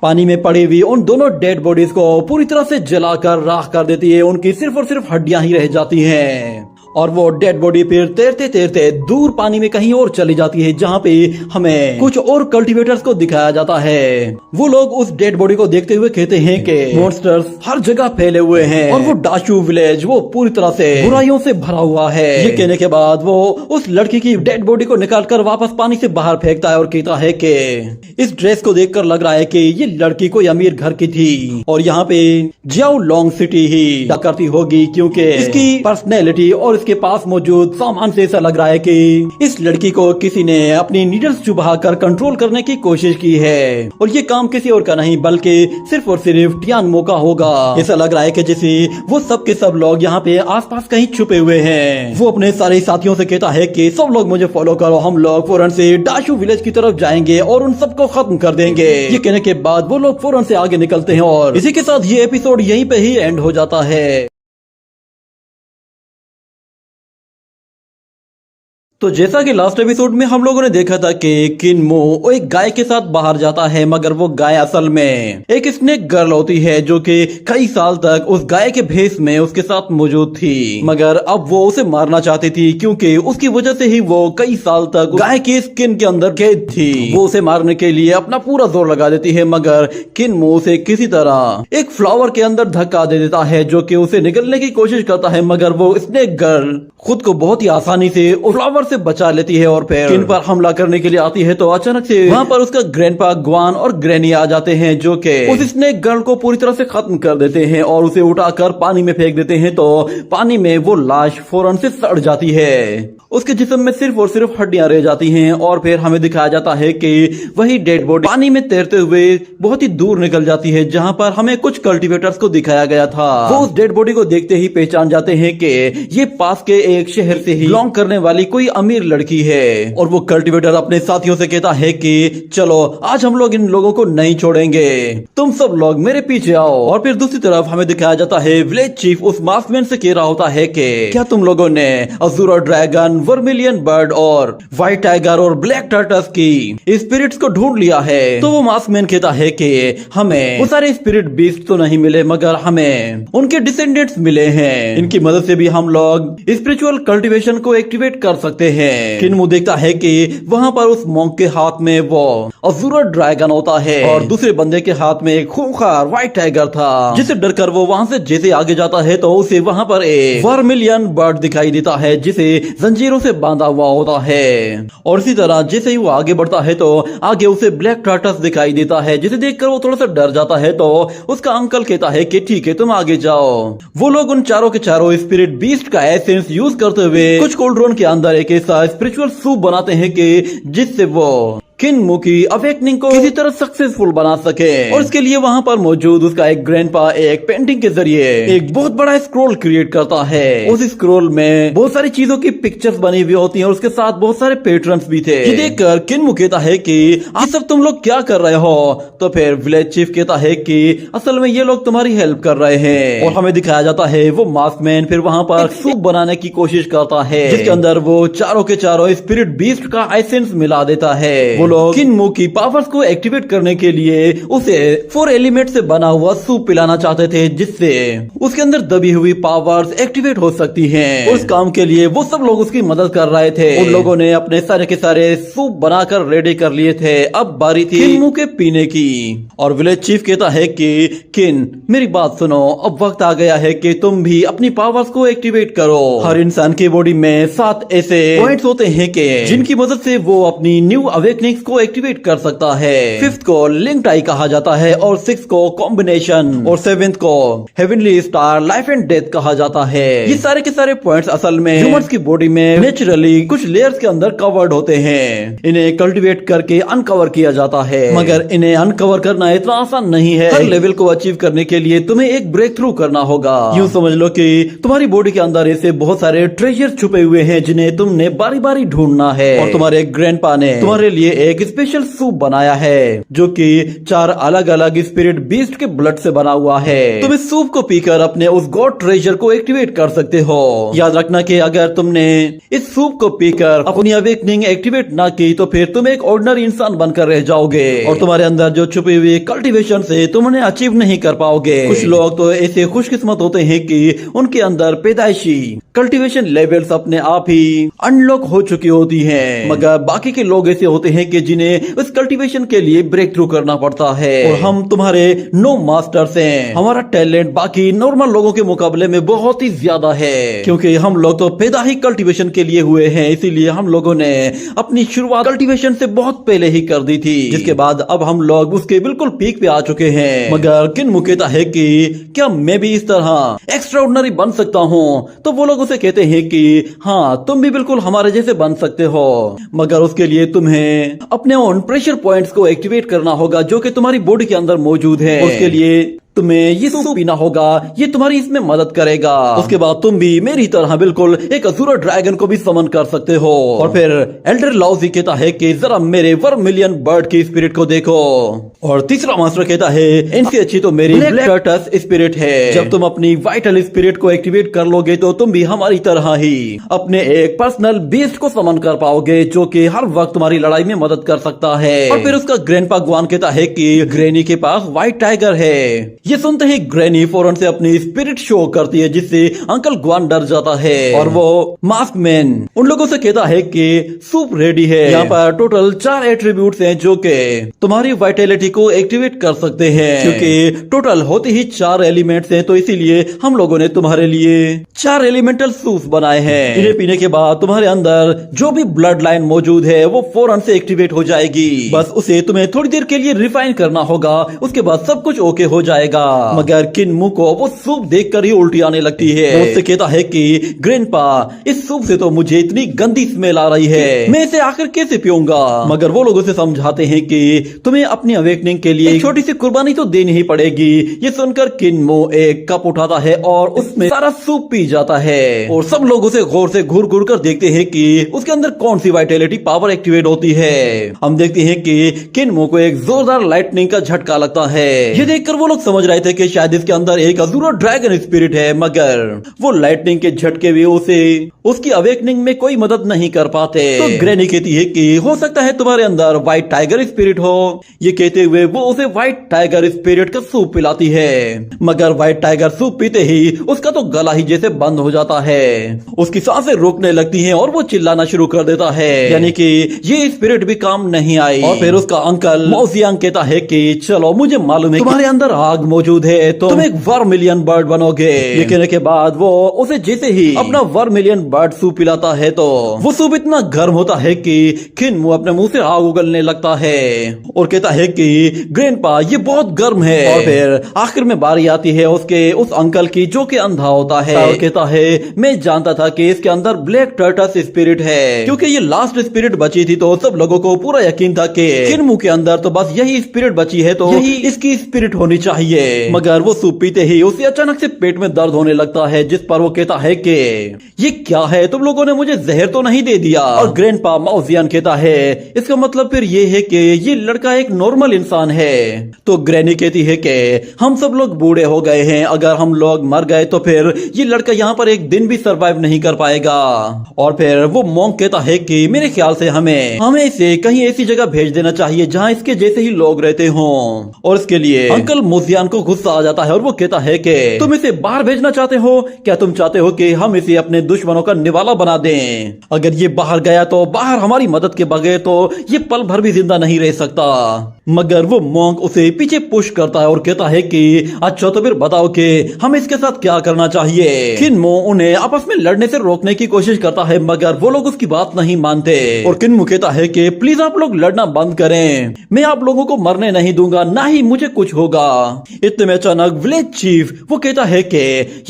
पानी में पड़ी हुई उन दोनों डेड बॉडीज को पूरी तरह से जलाकर राख कर देती है। उनकी सिर्फ और सिर्फ हड्डियां ही रह जाती हैं और वो डेड बॉडी फिर तैरते तैरते दूर पानी में कहीं और चली जाती है, जहाँ पे हमें कुछ और कल्टीवेटर्स को दिखाया जाता है। वो लोग उस डेड बॉडी को देखते हुए कहते हैं कि मॉन्स्टर्स हर जगह फैले हुए हैं और वो डाशू विलेज वो पूरी तरह से बुराइयों से भरा हुआ है। ये कहने के बाद वो उस लड़की की डेड बॉडी को निकालकर वापस पानी से बाहर फेंकता है और कहता है कि इस ड्रेस को देखकर लग रहा है कि ये लड़की कोई अमीर घर की थी और यहाँ पे जियाओ लॉन्ग सिटी ही करती होगी, क्योंकि इसकी पर्सनैलिटी और के पास मौजूद सामान से ऐसा लग रहा है कि इस लड़की को किसी ने अपनी नीडल्स चुभाकर कंट्रोल करने की कोशिश की है और ये काम किसी और का नहीं बल्कि सिर्फ और सिर्फ टियानमो का होगा। ऐसा लग रहा है कि जैसे वो सब के सब लोग यहाँ पे आसपास कहीं छुपे हुए हैं। वो अपने सारे साथियों से कहता है कि सब लोग मुझे फॉलो करो, हम लोग फौरन से डाशू विलेज की तरफ जाएंगे और उन सबको खत्म कर देंगे। ये कहने के बाद वो लोग फौरन से आगे निकलते हैं और इसी के साथ ये एपिसोड यहीं पे ही एंड हो जाता है। तो जैसा कि लास्ट एपिसोड में हम लोगों ने देखा था कि किनमो वो एक गाय के साथ बाहर जाता है, मगर वो गाय असल में एक स्नेक गर्ल होती है जो कि कई साल तक उस गाय के भेष में उसके साथ मौजूद थी। मगर अब वो उसे मारना चाहती थी क्योंकि उसकी वजह से ही वो कई साल तक गाय की स्किन के अंदर कैद थी। वो उसे मारने के लिए अपना पूरा जोर लगा देती है, मगर किनमो उसे किसी तरह एक फ्लावर के अंदर धक्का दे देता है जो कि उसे निकलने की कोशिश करता है, मगर वो स्नेक गर्ल खुद को बहुत ही आसानी से उस फ्लावर से बचा लेती है और फिर किन पर हमला करने के लिए आती है। तो अचानक से वहाँ पर उसका ग्रैंडपा ग्वान और ग्रैनी आ जाते हैं जो कि उस स्नेक गर्ल को पूरी तरह से खत्म कर देते हैं और उसे उठाकर पानी में फेंक देते हैं। तो पानी में वो लाश फौरन से सड़ जाती है, उसके जिस्म में सिर्फ और सिर्फ हड्डियां रह जाती हैं और फिर हमें दिखाया जाता है कि वही डेड बॉडी पानी में तैरते हुए बहुत ही दूर निकल जाती है, जहां पर हमें कुछ कल्टीवेटर्स को दिखाया गया था। वो उस डेड बॉडी को देखते ही पहचान जाते हैं कि ये पास के एक शहर से ही बिलोंग करने वाली कोई अमीर लड़की है। और वो कल्टीवेटर अपने साथियों से कहता है कि चलो आज हम लोग इन लोगों को नहीं छोड़ेंगे, तुम सब लोग मेरे पीछे आओ। और फिर दूसरी तरफ हमें दिखाया जाता है विलेज चीफ उस मास्कमैन से कह रहा होता है कि क्या तुम लोगों ने अज़ूरा ड्रैगन, वर्मिलियन बर्ड और व्हाइट टाइगर और ब्लैक टर्टस की स्पिरिट्स को ढूंढ लिया है? तो वो मास्कमैन कहता है कि हमें वो सारे स्पिरिट बीस्ट तो नहीं मिले, मगर हमें उनके डिसेंडेंट्स मिले हैं। इनकी मदद से भी हम लोग स्पिरिचुअल कल्टीवेशन को एक्टिवेट कर सकते हैं। किनमो देखता है कि वहाँ पर उस मॉन्क के हाथ में वो अज़ूरा ड्रैगन होता है और दूसरे बंदे के हाथ में एक खूंखार व्हाइट टाइगर था, जिसे डरकर वो वहाँ से जैसे आगे जाता है तो उसे वहाँ पर एक वर्मिलियन बर्ड दिखाई देता है जिसे जंजीरों से बांधा हुआ होता है। और इसी तरह जैसे ही वो आगे बढ़ता है तो आगे उसे ब्लैक टार्टस दिखाई देता है, जिसे देखकर वो थोड़ा सा डर जाता है। तो उसका अंकल कहता है कि ठीक है तुम आगे जाओ। वो लोग उन चारों के चारों स्पिरिट बीस्ट का एसेंस यूज करते हुए कुछ कोल्ड्रोन के अंदर एक ऐसा स्पिरिचुअल सूप बनाते हैं कि जिससे वो किनमो की अवेकनिंग को किसी तरह सक्सेसफुल बना सके। और इसके लिए वहाँ पर मौजूद उसका एक ग्रैंडपा एक पेंटिंग के जरिए एक बहुत बड़ा स्क्रोल क्रिएट करता है। उस स्क्रोल में बहुत सारी चीजों की पिक्चर्स बनी हुई होती हैं और उसके साथ बहुत सारे पैटर्न्स भी थे। ये देखकर किनमो कहता है कि ये सब तुम लोग क्या कर रहे हो? तो फिर विलेज चीफ कहता है कि असल में ये लोग तुम्हारी हेल्प कर रहे हैं। और हमें दिखाया जाता है वो मास्कमैन फिर वहाँ पर सूप बनाने की कोशिश करता है, जिसके अंदर वो चारों के चारों स्पिरिट बीस्ट का एसेंस मिला देता है। लोग किनमो की पावर्स को एक्टिवेट करने के लिए उसे 4 एलिमेंट से बना हुआ सूप पिलाना चाहते थे, जिससे उसके अंदर दबी हुई पावर्स एक्टिवेट हो सकती हैं। उस काम के लिए वो सब लोग उसकी मदद कर रहे थे। उन लोगों ने अपने सारे के सारे सूप बनाकर रेडी कर लिए थे। अब बारी थी किनमो के पीने की। और विलेज चीफ कहता है कि किन मेरी बात सुनो, अब वक्त आ गया है कि तुम भी अपनी पावर्स को एक्टिवेट करो। हर इंसान की बॉडी में 7 ऐसे पॉइंट्स होते हैं कि जिनकी मदद से वो अपनी न्यू अवेकनिंग को एक्टिवेट कर सकता है। 5th को लिंक्ड आई कहा जाता है और 6th को कॉम्बिनेशन और 7th को heavenly star life and death कहा जाता है। ये सारे के सारे पॉइंट्स असल में ह्यूमंस की बॉडी में नेचुरली कुछ लेयर्स के अंदर कवर्ड होते हैं। इन्हें कल्टीवेट करके अनकवर किया जाता है, मगर इन्हें अनकवर करना इतना आसान नहीं है। हर लेवल को अचीव करने के लिए तुम्हें एक ब्रेक थ्रू करना होगा। यूँ समझ लो कि तुम्हारी बॉडी के अंदर ऐसे बहुत सारे ट्रेजर छुपे हुए हैं जिन्हें तुमने बारी बारी ढूंढना है। और तुम्हारे ग्रैंडपा ने तुम्हारे लिए एक स्पेशल सूप बनाया है जो कि 4 अलग अलग स्पिरिट बीस्ट के ब्लड से बना हुआ है। तुम इस सूप को पीकर अपने उस गॉड ट्रेजर को एक्टिवेट कर सकते हो। याद रखना कि अगर तुमने इस सूप को पीकर अपनी अवेकनिंग एक्टिवेट ना की तो फिर तुम एक ऑर्डिनरी इंसान बनकर रह जाओगे और तुम्हारे अंदर जो छुपी हुई कल्टीवेशन से तुम उन्हें अचीव नहीं कर पाओगे। कुछ लोग तो ऐसे खुशकिस्मत होते हैं कि उनके अंदर पैदाइशी कल्टीवेशन लेवल्स अपने आप ही अनलॉक हो चुकी होती हैं, मगर बाकी के लोग ऐसे होते हैं कि जिन्हें उस कल्टीवेशन के लिए ब्रेक थ्रू करना पड़ता है। और हम तुम्हारे नो मास्टर्स हैं। हमारा टैलेंट बाकी नॉर्मल लोगों के मुकाबले में बहुत ही ज्यादा है, क्योंकि हम लोग तो पैदा ही कल्टीवेशन के लिए हुए हैं। इसीलिए हम लोगों ने अपनी शुरुआत कल्टीवेशन से बहुत पहले ही कर दी थी, जिसके बाद अब हम लोग उसके बिल्कुल पीक पे आ चुके हैं। मगर किन्मू कहता है कि क्या मैं भी इस तरह एक्स्ट्राऑर्डिनरी बन सकता हूँ? तो वो लोग उसे कहते हैं कि हाँ, तुम भी बिल्कुल हमारे जैसे बन सकते हो, मगर उसके लिए तुम्हें अपने ओन प्रेशर पॉइंट्स को एक्टिवेट करना होगा जो कि तुम्हारी बॉडी के अंदर मौजूद है। उसके लिए तुम्हें ये सूप पीना होगा, ये तुम्हारी इसमें मदद करेगा। उसके बाद तुम भी मेरी तरह बिल्कुल एक असुर ड्रैगन को भी समन कर सकते हो। और फिर एल्डर लाउजी कहता है कि जरा मेरे वर्मिलियन बर्ड की स्पिरिट को देखो। और तीसरा मास्टर कहता है इनसे अच्छी तो मेरी ब्लैक टर्टस स्पिरिट है। जब तुम अपनी वाइटल स्पिरिट को एक्टिवेट कर लोगे तो तुम भी हमारी तरह ही अपने एक पर्सनल बीस्ट को समन कर पाओगे जो कि हर वक्त तुम्हारी लड़ाई में मदद कर सकता है। और फिर उसका ग्रैंडपा ग्वान कहता है कि ग्रैनी के पास व्हाइट टाइगर है। ये सुनते ही ग्रैनी फौरन से अपनी स्पिरिट शो करती है, जिससे अंकल ग्वान डर जाता है और वो मास्क मैन उन लोगों से कहता है कि सूप रेडी है। यहाँ पर टोटल 4 एट्रीब्यूट्स हैं जो कि तुम्हारी वाइटैलिटी को एक्टिवेट कर सकते हैं। क्योंकि टोटल होते ही 4 एलिमेंट्स हैं, तो इसीलिए हम लोगों ने तुम्हारे लिए 4 एलिमेंटल सूप बनाए हैं। इन्हें पीने के बाद तुम्हारे अंदर जो भी ब्लड लाइन मौजूद है वो फौरन से एक्टिवेट हो जाएगी। बस उसे तुम्हें थोड़ी देर के लिए रिफाइन करना होगा, उसके बाद सब कुछ ओके हो जाएगा। मगर किन्मू को वो सूप देखकर ही उल्टी आने लगती है। वो उससे कहता है कि ग्रैंडपा, इस सूप से तो मुझे इतनी गंदी स्मेल आ रही है, मैं इसे आखिर कैसे पीऊंगा? मगर वो लोग उसे समझाते हैं कि तुम्हें अपनी अवेकनिंग के लिए एक छोटी सी कुर्बानी तो देनी ही पड़ेगी। ये सुनकर किन्मू एक कप उठाता है और उसमें सारा सूप पी जाता है। और सब लोग उसे गौर से घूर घूर कर देखते हैं कि उसके अंदर कौन सी वाइटैलिटी पावर एक्टिवेट होती है। हम देखते हैं कि किन्मू को एक जोरदार लाइटनिंग का झटका लगता है। ये देखकर वो लोग समझ रहे थे कि शायद इसके अंदर एक अज़ूरा ड्रैगन स्पिरिट है, मगर वो लाइटनिंग के झटके भी उसे उसकी अवेकनिंग में कोई मदद नहीं कर पाते। तो ग्रैनी कहती है कि हो सकता है तुम्हारे अंदर व्हाइट टाइगर स्पिरिट हो। ये कहते हुए वो उसे व्हाइट टाइगर स्पिरिट का सूप पिलाती है, मगर व्हाइट टाइगर सूप पीते ही उसका तो गला ही जैसे बंद हो जाता है। उसकी सांसें रुकने लगती हैं और वो चिल्लाना शुरू कर देता है, यानी कि ये स्पिरिट भी काम नहीं आई। और फिर उसका अंकल मौजियांग कहता है कि चलो, मुझे मालूम है तुम्हारे अंदर आग मौजूद है, तो तुम एक वर्मिलियन बर्ड बनोगे। ये कहने के बाद वो उसे जैसे ही अपना वर्मिलियन बर्ड सूप पिलाता है तो वो सूप इतना गर्म होता है कि किन्मू अपने मुंह से आग उगलने लगता है और कहता है कि ग्रैंडपा, ये बहुत गर्म है। और फिर आखिर में बारी आती है उसके उस अंकल की जो कि अंधा होता है और कहता है मैं जानता था कि इसके अंदर ब्लैक टर्टस स्पिरिट है, क्योंकि ये लास्ट स्पिरिट बची थी तो सब लोगों को पूरा यकीन था कि किन्मू के अंदर तो बस यही स्पिरिट बची है, तो यही इसकी स्पिरिट होनी चाहिए। मगर वो सूप पीते ही उसे अचानक से पेट में दर्द होने लगता है, जिस पर वो कहता है कि ये क्या है, तुम लोगों ने मुझे जहर तो नहीं दे दिया? और ग्रैंडपा माउजियान कहता है इसका मतलब फिर ये है कि ये लड़का एक नॉर्मल इंसान है। तो ग्रैनी कहती है कि हम सब लोग बूढ़े हो गए हैं, अगर हम लोग मर गए तो फिर ये लड़का यहाँ पर एक दिन भी सरवाइव नहीं कर पाएगा। और फिर वो मॉन्क कहता है कि मेरे ख्याल से हमें इसे कहीं ऐसी जगह भेज देना चाहिए जहाँ इसके जैसे ही लोग रहते हों। और इसके लिए अंकल मोजियान को गुस्सा आ जाता है और वो कहता है कि तुम इसे बाहर भेजना चाहते हो? क्या तुम चाहते हो कि हम इसे अपने दुश्मनों का निवाला बना दें? अगर ये बाहर गया तो बाहर हमारी मदद के बगैर तो ये पल भर भी जिंदा नहीं रह सकता। मगर वो मॉन्क उसे पीछे पुश करता है और कहता है कि अच्छा तो फिर बताओ कि हमें इसके साथ क्या करना चाहिए। किन्मू उन्हें आपस में लड़ने से रोकने की कोशिश करता है, मगर वो लोग उसकी बात नहीं मानते। और किन्मू कहता है कि प्लीज आप लोग लड़ना बंद करें, मैं आप लोगों को मरने नहीं दूंगा, ना ही मुझे कुछ होगा। इतने में अचानक विलेज चीफ वो कहता है कि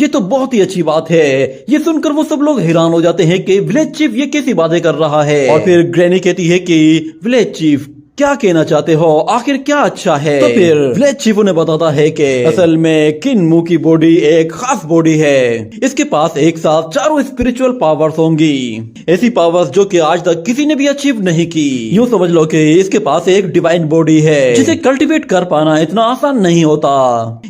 ये तो बहुत ही अच्छी बात है। ये सुनकर वो सब लोग हैरान हो जाते हैं कि विलेज चीफ ये कैसी बातें कर रहा है। और फिर ग्रैनी कहती है कि विलेज चीफ क्या कहना चाहते हो, आखिर क्या अच्छा है? तो फिर विलेज चीफ उन्हें बताता है कि असल में किन्मू की बॉडी एक खास बॉडी है। इसके पास एक साथ चारों स्पिरिचुअल पावर्स होंगी, ऐसी पावर्स जो कि आज तक किसी ने भी अचीव नहीं की। यूँ समझ लो कि इसके पास एक डिवाइन बॉडी है जिसे कल्टीवेट कर पाना इतना आसान नहीं होता।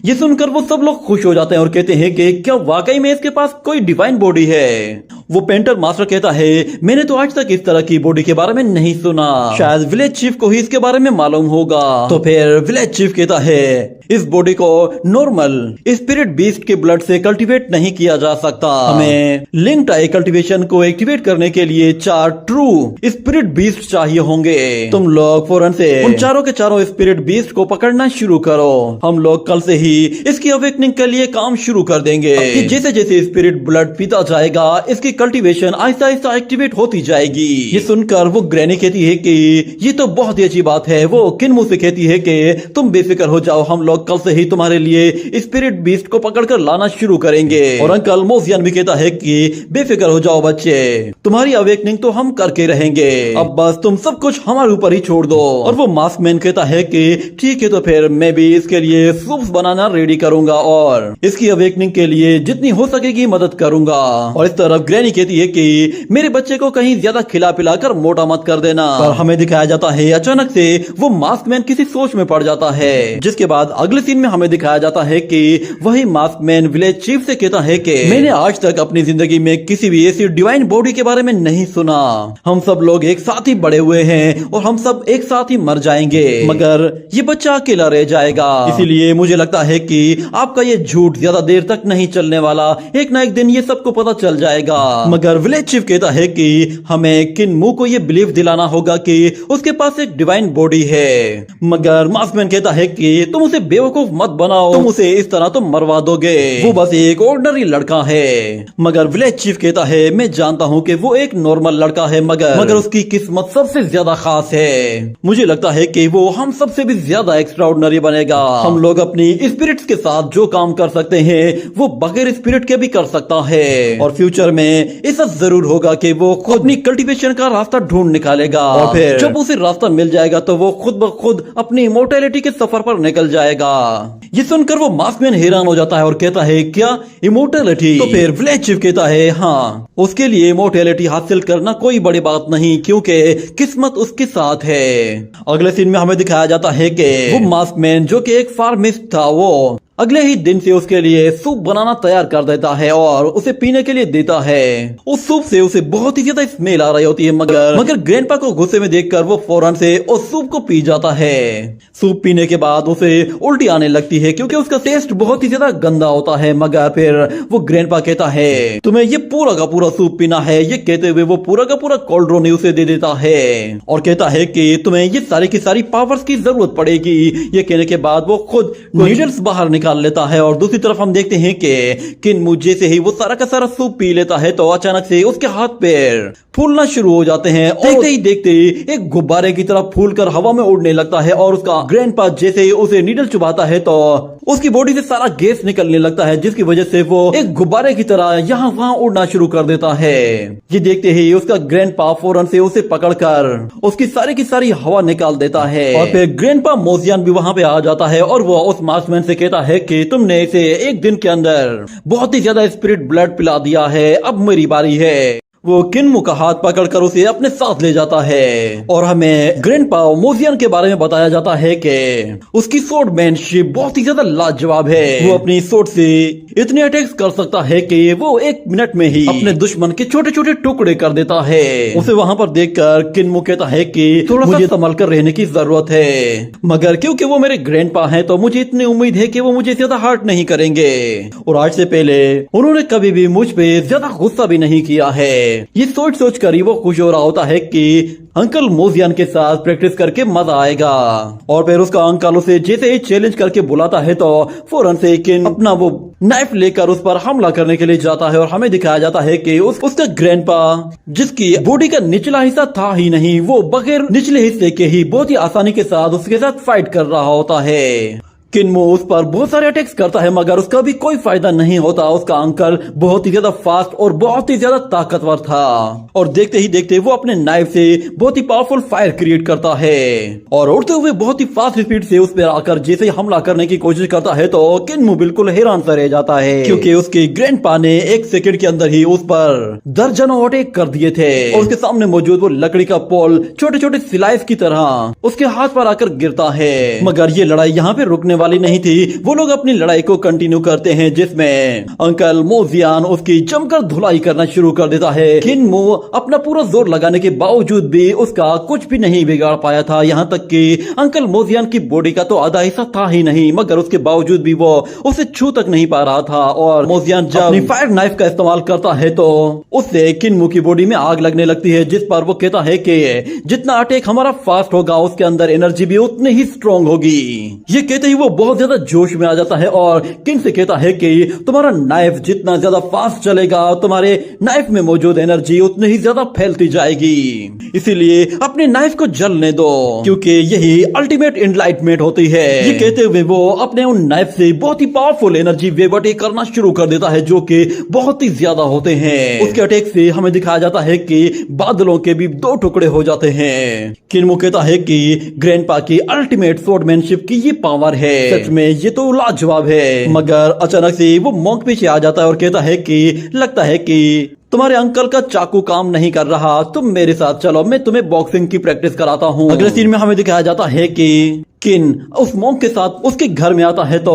ये सुनकर वो सब लोग खुश हो जाते हैं और कहते हैं कि क्या वाकई में इसके पास कोई डिवाइन बॉडी है? वो पेंटर मास्टर कहता है मैंने तो आज तक इस तरह की बॉडी के बारे में नहीं सुना, शायद विलेज चीफ को ही इसके बारे में मालूम होगा। तो फिर विलेज चीफ कहता है इस बॉडी को नॉर्मल स्पिरिट बीस्ट के ब्लड से कल्टीवेट नहीं किया जा सकता। हमें लिंक्ड आई कल्टीवेशन को एक्टिवेट करने के लिए 4 ट्रू स्पिरिट बीस्ट चाहिए होंगे। तुम लोग फौरन से उन चारों के चारों स्पिरिट बीस्ट को पकड़ना शुरू करो। हम लोग कल से ही इसकी अवेकनिंग के लिए काम शुरू कर देंगे। जैसे जैसे स्पिरिट ब्लड पीता जाएगा इसकी कल्टीवेशन आहिस्ता आहिस्ता एक्टिवेट होती जाएगी। ये सुनकर वो ग्रैनी कहती है कि ये तो बहुत ही अच्छी बात है। वो किन्मू से कहती है कि तुम बेफिक्र हो जाओ, हम लोग कल से ही तुम्हारे लिए स्पिरिट बीस्ट को पकड़कर लाना शुरू करेंगे। और अंकल मोजियन भी कहता है कि बेफिक्र हो जाओ बच्चे, तुम्हारी अवेकनिंग तो हम करके रहेंगे, अब बस तुम सब कुछ हमारे ऊपर ही छोड़ दो। और वो मास्क मैन कहता है कि ठीक है, तो फिर मैं भी इसके लिए सूप्स बनाना रेडी करूंगा और इसकी अवेकनिंग के लिए जितनी हो सकेगी मदद करूंगा। और इस तरफ ग्रैनी कहती है कि मेरे बच्चे को कहीं ज्यादा खिला पिलाकर मोटा मत कर देना। और हमें दिखाया जाता है अचानक से वो मास्क मैन किसी सोच में पड़ जाता है, जिसके बाद अगले सीन में हमें दिखाया जाता है कि वही मास्क मैन विलेज चीफ से कहता है कि मैंने आज तक अपनी जिंदगी में किसी भी ऐसी डिवाइन बॉडी के बारे में नहीं सुना। हम सब लोग एक साथ ही बड़े हुए हैं और हम सब एक साथ ही मर जाएंगे, मगर ये बच्चा अकेला रह जाएगा। इसीलिए मुझे लगता है कि आपका ये झूठ ज्यादा देर तक नहीं चलने वाला, एक ना एक दिन ये सबको पता चल जाएगा। मगर विलेज चीफ कहता है कि हमें किन्मू को ये बिलीव दिलाना होगा कि उसके पास एक डिवाइन बॉडी है। मगर मास्कमैन कहता है कि तुम उसे बेवकूफ मत बनाओ, तुम उसे इस तरह तो मरवा दोगे, वो बस एक ऑर्डिनरी लड़का है। मगर विलेज चीफ कहता है मैं जानता हूँ कि वो एक नॉर्मल लड़का है, मगर उसकी किस्मत सबसे ज्यादा खास है। मुझे लगता है कि वो हम सबसे भी ज्यादा एक्स्ट्राऑर्डिनरी बनेगा। हम लोग अपनी स्पिरिट्स के साथ जो काम कर सकते हैं वो बगैर स्पिरिट के भी कर सकता है। और फ्यूचर में ऐसा जरूर होगा कि वो खुद अपनी कल्टीवेशन का रास्ता ढूंढ निकालेगा और फिर जब उसे रास्ता मिल जाएगा तो वो खुद ब खुद अपनी इमोर्टैलिटी के सफर पर निकल जाएगा। ये सुनकर वो मास्कमैन हैरान हो जाता है और कहता है क्या इमोर्टैलिटी? तो फिर विलेज चीफ कहता है हाँ, उसके लिए इमोर्टैलिटी हासिल करना कोई बड़ी बात नहीं, क्योंकि किस्मत उसके साथ है। अगले सीन में हमें दिखाया जाता है कि वो मास्कमैन जो कि एक फार्मिस्ट था, वो अगले ही दिन से उसके लिए सूप बनाना तैयार कर देता है और उसे पीने के लिए देता है। उस सूप से उसे बहुत ही ज्यादा स्मेल आ रही होती है, मगर ग्रैंडपा को गुस्से में देखकर वो फौरन से उस सूप को पी जाता है। सूप पीने के बाद उसे उल्टी आने लगती है क्योंकि उसका टेस्ट बहुत ही ज्यादा गंदा होता है। मगर फिर वो ग्रैंडपा कहता है तुम्हें ये पूरा का पूरा सूप पीना है। ये कहते हुए वो पूरा का पूरा कोल्ड्रोनी उसे दे देता है और कहता है कि तुम्हें ये सारी की सारी पावर्स की जरूरत पड़ेगी। ये कहने के बाद वो खुद नीडल्स बाहर निकाल लेता है। और दूसरी तरफ हम देखते हैं कि किन्मू जैसे ही वो सारा का सारा सूप पी लेता है तो अचानक से उसके हाथ पैर फूलना शुरू हो जाते हैं। देखते ही देखते एक गुब्बारे की तरह फूलकर हवा में उड़ने लगता है और उसका ग्रैंडपा जैसे ही उसे नीडल चुभाता है तो उसकी बॉडी से सारा गैस निकलने लगता है, जिसकी वजह से वो एक गुब्बारे की तरह यहाँ वहाँ उड़ना शुरू कर देता है। ये देखते ही उसका ग्रैंडपा फौरन से उसे पकड़कर उसकी सारी की सारी हवा निकाल देता है। और फिर ग्रैंडपा मोजियन भी वहाँ पे आ जाता है और वो उस मार्क्समैन से कहता है कि तुमने इसे एक दिन के अंदर बहुत ही ज्यादा स्पिरिट ब्लड पिला दिया है, अब मेरी बारी है। वो किन्मू का हाथ पकड़कर उसे अपने साथ ले जाता है और हमें ग्रैंडपा मोजियन के बारे में बताया जाता है कि उसकी स्वॉर्डमैनशिप बहुत ही ज्यादा लाजवाब है। वो अपनी स्वॉर्ड से इतने अटैक्स कर सकता है कि वो 1 मिनट में ही अपने दुश्मन के छोटे छोटे टुकड़े कर देता है। उसे वहाँ पर देखकर किन्मू कहता है कि थोड़ा मुझे संभल कर रहने की जरूरत है, मगर क्योंकि वो मेरे ग्रैंडपा हैं तो मुझे इतनी उम्मीद है कि वो मुझे ज्यादा हर्ट नहीं करेंगे और आज से पहले उन्होंने कभी भी मुझ पे ज्यादा गुस्सा भी नहीं किया है। ये सोच सोच कर ही वो खुश हो रहा होता है कि अंकल मोजियन के साथ प्रैक्टिस करके मजा आएगा। और फिर उसका अंकल उसे जैसे ही चैलेंज करके बुलाता है तो फौरन से किन अपना वो नाइफ लेकर उस पर हमला करने के लिए जाता है और हमें दिखाया जाता है कि उसका ग्रैंडपा जिसकी बॉडी का निचला हिस्सा था ही नहीं, वो बगैर निचले हिस्से के ही बहुत ही आसानी के साथ उसके साथ फाइट कर रहा होता है। किन्मो उस पर बहुत सारे अटैक्स करता है मगर उसका भी कोई फायदा नहीं होता। उसका अंकल बहुत ही ज्यादा फास्ट और बहुत ही ज्यादा ताकतवर था और देखते ही देखते वो अपने नाइफ से बहुत ही पावरफुल फायर क्रिएट करता है और उड़ते हुए बहुत ही फास्ट स्पीड से उस पर आकर जैसे हमला करने की कोशिश करता है तो किन्मो बिल्कुल हैरान सा रह जाता है क्योंकि उसके ग्रैंडपा ने 1 सेकंड के अंदर ही उस पर दर्जनों अटैक कर दिए थे और उसके सामने मौजूद वो लकड़ी का पोल छोटे छोटे सिलाइस की तरह उसके हाथ पर आकर गिरता है। मगर ये लड़ाई यहाँ पे रुकने वाली नहीं थी। वो लोग अपनी लड़ाई को कंटिन्यू करते हैं जिसमें अंकल मोजियान उसकी जमकर धुलाई करना शुरू कर देता है। किन्मो अपना पूरा जोर लगाने के बावजूद भी उसका कुछ भी नहीं बिगाड़ पाया था। यहाँ तक कि अंकल मोजियान की बॉडी का तो आधा हिस्सा था ही नहीं मगर उसके बावजूद भी वो उसे छू तक नहीं पा रहा था और मोजियान जब अपनी फायर नाइफ का इस्तेमाल करता है तो उससे किन्मो की बॉडी में आग लगने लगती है जिस पर वो कहता है कि जितना अटैक हमारा फास्ट होगा उसके अंदर एनर्जी भी उतनी ही स्ट्रांग होगी। ये कहते ही वो बहुत ज्यादा जोश में आ जाता है और किन से कहता है कि तुम्हारा नाइफ जितना ज्यादा फास्ट चलेगा तुम्हारे नाइफ में मौजूद एनर्जी उतनी ही ज्यादा फैलती जाएगी, इसीलिए अपने नाइफ को जलने दो क्योंकि यही अल्टीमेट एनलाइटमेंट होती है। ये कहते हुए वो अपने उन नाइफ से बहुत ही पावरफुल एनर्जी वेव अटैक करना शुरू कर देता है जो कि बहुत ही ज्यादा होते हैं। उसके अटैक से हमें दिखाया जाता है कि बादलों के भी 2 टुकड़े हो जाते हैं। किन्मो कहता है कि ग्रैंडपा की अल्टीमेट स्वॉर्डमैनशिप की ये पावर है, सच में ये तो लाजवाब है। मगर अचानक से वो मॉन्क पीछे आ जाता है और कहता है कि लगता है कि तुम्हारे अंकल का चाकू काम नहीं कर रहा, तुम मेरे साथ चलो, मैं तुम्हें बॉक्सिंग की प्रैक्टिस कराता हूँ। अगले सीन में हमें दिखाया जाता है कि किन उस मॉन्क के साथ उसके घर में आता है तो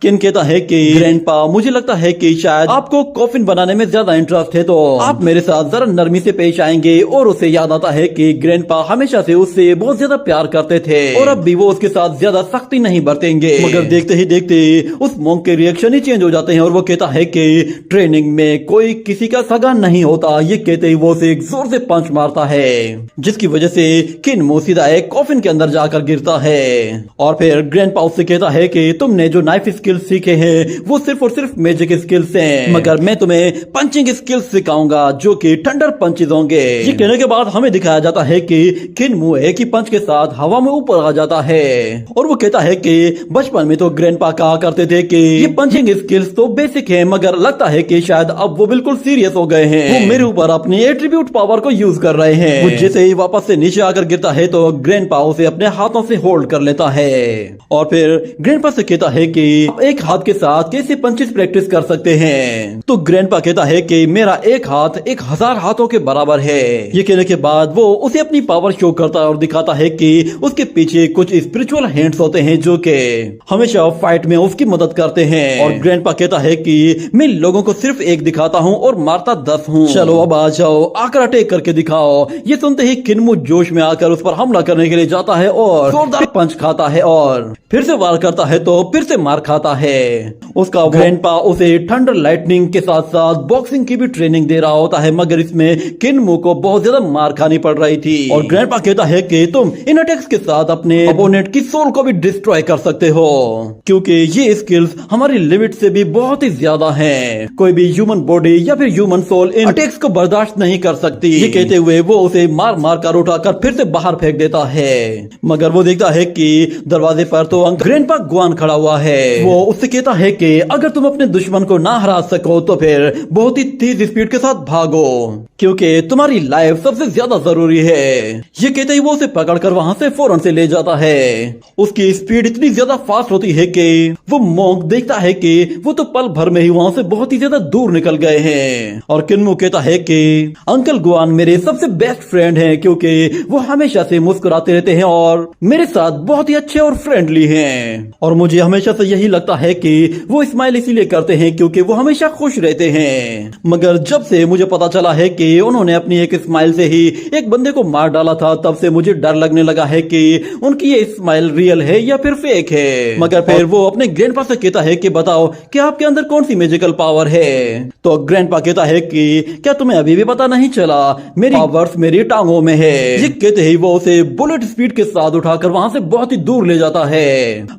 किन कहता है कि ग्रैंडपा मुझे लगता है कि शायद आपको कॉफिन बनाने में ज्यादा इंटरेस्ट है तो आप मेरे साथ जरा नरमी से पेश आएंगे। और उसे याद आता है कि ग्रैंडपा हमेशा से उससे बहुत ज्यादा प्यार करते थे और अब भी वो उसके साथ ज्यादा सख्ती नहीं बरतेंगे। मगर देखते ही देखते उस मॉन्क के रिएक्शन ही चेंज हो जाते हैं और वो कहता है कि ट्रेनिंग में कोई किसी का सगा नहीं होता। ये कहते ही वो उसे एक जोर से पंच मारता है जिसकी वजह से किन्मो सीधा एक कॉफिन के अंदर जाकर गिरता है और फिर ग्रैंडपा उससे कहता है कि तुमने जो नाइफ स्किल्स सीखे हैं वो सिर्फ और सिर्फ मैजिक स्किल्स हैं मगर मैं तुम्हें पंचिंग स्किल्स सिखाऊंगा जो कि थंडर पंचेज होंगे। ये कहने के बाद हमें दिखाया जाता है कि किन्मो एक ही पंच के साथ हवा में ऊपर आ जाता है और वो कहता है कि बचपन में तो ग्रैंडपा कहा करते थे कि ये पंचिंग स्किल्स तो बेसिक है मगर लगता है कि शायद अब वो बिल्कुल सीरियस हो गए हैं। वो मेरे ऊपर अपनी एट्रीब्यूट पावर को यूज कर रहे हैं। वो जैसे ही वापस से नीचे आकर गिरता है तो ग्रैंडपा उसे अपने हाथों से होल्ड कर लेता है और फिर ग्रैंडपा से कहता है कि आप एक हाथ के साथ कैसे पंचेस प्रैक्टिस कर सकते हैं। तो ग्रैंडपा कहता है कि मेरा एक हाथ 1000 हाथों के बराबर है। ये कहने के बाद वो उसे अपनी पावर शो करता है और दिखाता है कि उसके पीछे कुछ स्पिरिचुअल हैंड्स होते हैं जो कि हमेशा फाइट में उसकी मदद करते हैं। और ग्रैंडपा कहता है कि मैं लोगों को सिर्फ एक दिखाता हूँ और मारता 10 हूँ, चलो अब आ जाओ आकर अटैक करके दिखाओ। ये सुनते ही किन्मो जोश में आकर उस पर हमला करने के लिए जाता है और जोरदार पंच खाता है और फिर से वार करता है तो फिर से मार खाता है। उसका ग्रैंडपा उसे थंडर लाइटनिंग के साथ साथ बॉक्सिंग की भी ट्रेनिंग दे रहा होता है मगर इसमें किन्मो को बहुत ज्यादा मार खानी पड़ रही थी। और ग्रैंडपा कहता है कि तुम इन अटैक्स के साथ अपने अपोनेंट की सोल को भी डिस्ट्रॉय कर सकते हो क्योंकि ये स्किल्स हमारी लिमिट से भी बहुत ही ज्यादा हैं। कोई भी ह्यूमन बॉडी या फिर ह्यूमन सोल इन अटैक्स को बर्दाश्त नहीं कर सकती। ये कहते हुए वो उसे मार मार कर उठाकर फिर से बाहर फेंक देता है मगर वो देखता है कि दरवाजे पर तो ग्रैंडपा गुआन खड़ा हुआ है। वो उससे कहता है कि अगर तुम अपने दुश्मन को ना हरा सको तो फिर बहुत ही तेज स्पीड के साथ भागो क्योंकि तुम्हारी लाइफ सबसे ज्यादा जरूरी है। ये कहते ही वो उसे पकड़कर वहां से फौरन से ले जाता है। उसकी स्पीड इतनी ज्यादा फास्ट होती है कि वो मॉन्क देखता है कि वो तो पल भर में ही वहां से बहुत ही ज्यादा दूर निकल गए हैं। और किन्मो कहता है कि अंकल गुआन मेरे सबसे बेस्ट फ्रेंड हैं क्योंकि वो हमेशा से मुस्कुराते रहते हैं और मेरे साथ बहुत ही अच्छे और फ्रेंडली हैं और मुझे हमेशा से यही लगता है कि वो स्माइल इसीलिए करते हैं क्योंकि वो हमेशा खुश रहते हैं। मगर जब से मुझे पता चला है कि उन्होंने अपनी एक स्माइल से ही एक बंदे को मार डाला था तब से मुझे डर लगने लगा है कि उनकी ये स्माइल रियल है या फिर फेक है। मगर फिर वो अपने ग्रैंडपा से कहता है कि बताओ कि आपके अंदर कौन सी मैजिकल पावर है। तो ग्रैंडपा कहता है कि क्या तुम्हें अभी भी पता नहीं चला, मेरी पावर्स मेरी टांगों में है। ये कहते ही वो उसे बुलेट स्पीड के साथ उठाकर वहां से बहुत ही दूर ले जाता है।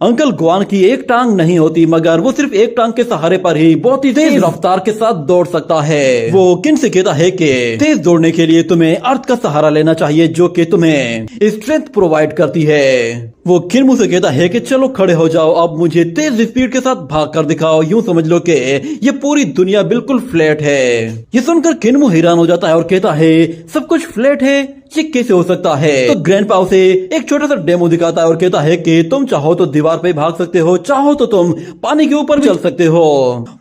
अंकल ग्वान की एक टांग नहीं होती, मगर वो सिर्फ एक टांग के सहारे पर ही बहुत ही तेज रफ्तार के साथ दौड़ सकता है। वो किन से कहता है कि तेज दौड़ने के लिए तुम्हें अर्थ का सहारा लेना चाहिए, जो कि तुम्हें स्ट्रेंथ प्रोवाइड करती है। वो किन्मू से कहता है कि चलो खड़े हो जाओ, अब मुझे तेज स्पीड के साथ भाग कर दिखाओ। यूं समझ लो कि ये पूरी दुनिया बिल्कुल फ्लैट है। ये सुनकर किन्मू हैरान हो जाता है और कहता है सब कुछ फ्लैट है, ये कैसे हो सकता है? तो ग्रैंडपा उसे एक छोटा सा डेमो दिखाता है और कहता है कि तुम चाहो तो दीवार पे भाग सकते हो, चाहो तो तुम पानी के ऊपर चल सकते हो,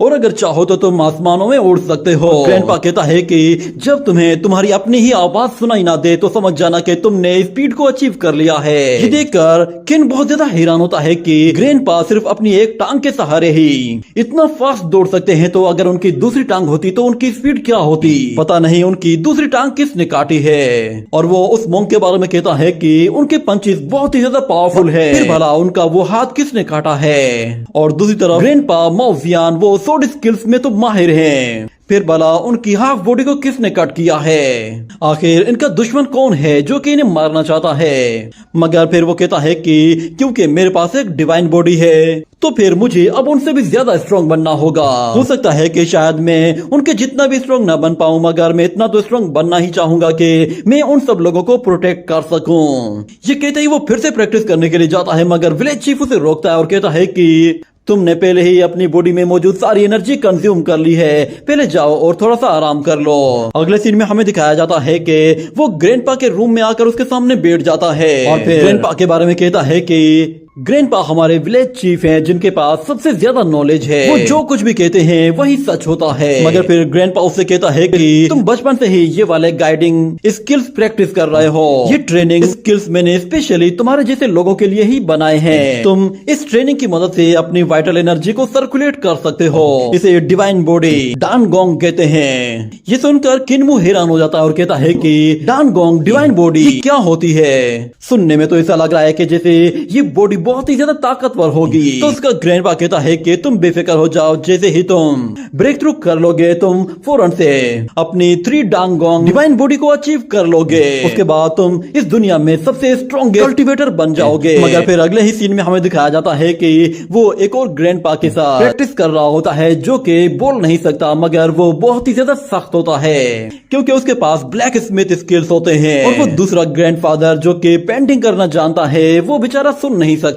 और अगर चाहो तो तुम आसमानों में उड़ सकते हो। ग्रैंडपा कहता है कि जब तुम्हें तुम्हारी अपनी ही आवाज सुनाई ना दे तो समझ जाना कि तुमने स्पीड को अचीव कर लिया है। ये देखकर किन बहुत ज्यादा हैरान होता है कि ग्रैंडपा सिर्फ अपनी एक टांग के सहारे ही इतना फास्ट दौड़ सकते हैं, तो अगर उनकी दूसरी टांग होती तो उनकी स्पीड क्या होती? पता नहीं उनकी दूसरी टांग किसने काटी है। और वो उस मोंक के बारे में कहता है कि उनके पंचेस बहुत ही ज्यादा पावरफुल है, फिर भला उनका वो हाथ किसने काटा है? और दूसरी तरफ ग्रैंडपा मौजियान वो स्वॉर्ड स्किल्स में तो माहिर हैं, फिर भला उनकी हाफ बॉडी को किसने कट किया है? आखिर इनका दुश्मन कौन है जो कि इन्हें मारना चाहता है? मगर फिर वो कहता है कि क्योंकि मेरे पास एक डिवाइन बॉडी है तो फिर मुझे अब उनसे भी ज्यादा स्ट्रॉन्ग बनना होगा। हो सकता है कि शायद मैं उनके जितना भी स्ट्रॉन्ग ना बन पाऊं, मगर मैं इतना तो स्ट्रॉन्ग बनना ही चाहूंगा कि मैं उन सब लोगों को प्रोटेक्ट कर सकूं। ये कहते ही वो फिर से प्रैक्टिस करने के लिए जाता है, मगर विलेज चीफ उसे रोकता है और कहता है कि तुमने पहले ही अपनी बॉडी में मौजूद सारी एनर्जी कंज्यूम कर ली है, पहले जाओ और थोड़ा सा आराम कर लो। अगले सीन में हमें दिखाया जाता है कि वो ग्रैंडपा के रूम में आकर उसके सामने बैठ जाता है और फिर ग्रैंडपा के बारे में कहता है कि ग्रैंडपा हमारे विलेज चीफ हैं जिनके पास सबसे ज्यादा नॉलेज है, वो जो कुछ भी कहते हैं वही सच होता है। मगर फिर ग्रैंडपा उससे कहता है कि तुम बचपन से ही ये वाले गाइडिंग स्किल्स प्रैक्टिस कर रहे हो, ये ट्रेनिंग स्किल्स मैंने स्पेशली तुम्हारे जैसे लोगों के लिए ही बनाए हैं। तुम इस ट्रेनिंग की मदद से अपनी वाइटल एनर्जी को सर्कुलेट कर सकते हो, इसे डिवाइन बॉडी डानगोंग कहते हैं। ये सुनकर किन्मू हैरान हो जाता है और कहता है कि डानगोंग डिवाइन बॉडी क्या होती है? सुनने में तो ऐसा लग रहा है कि जैसे ये बॉडी बहुत ही ज्यादा ताकतवर होगी। तो उसका ग्रैंडपा कहता है कि तुम बेफिक्र हो जाओ, जैसे ही तुम ब्रेक थ्रू कर लोगे तुम फौरन से अपनी 3 डांगोंग डिवाइन बॉडी को अचीव कर लोगे, उसके बाद तुम इस दुनिया में सबसे स्ट्रॉन्ग कल्टिवेटर बन जाओगे। मगर फिर अगले ही सीन में हमें दिखाया जाता है कि वो एक और ग्रैंडपा के साथ प्रैक्टिस कर रहा होता है, जो कि बोल नहीं सकता, मगर वो बहुत ही ज्यादा सख्त होता है क्योंकि उसके पास ब्लैक स्मिथ स्किल्स होते हैं। और वो दूसरा ग्रैंडफादर जो कि पेंटिंग करना जानता है, वो बेचारा सुन नहीं सकता।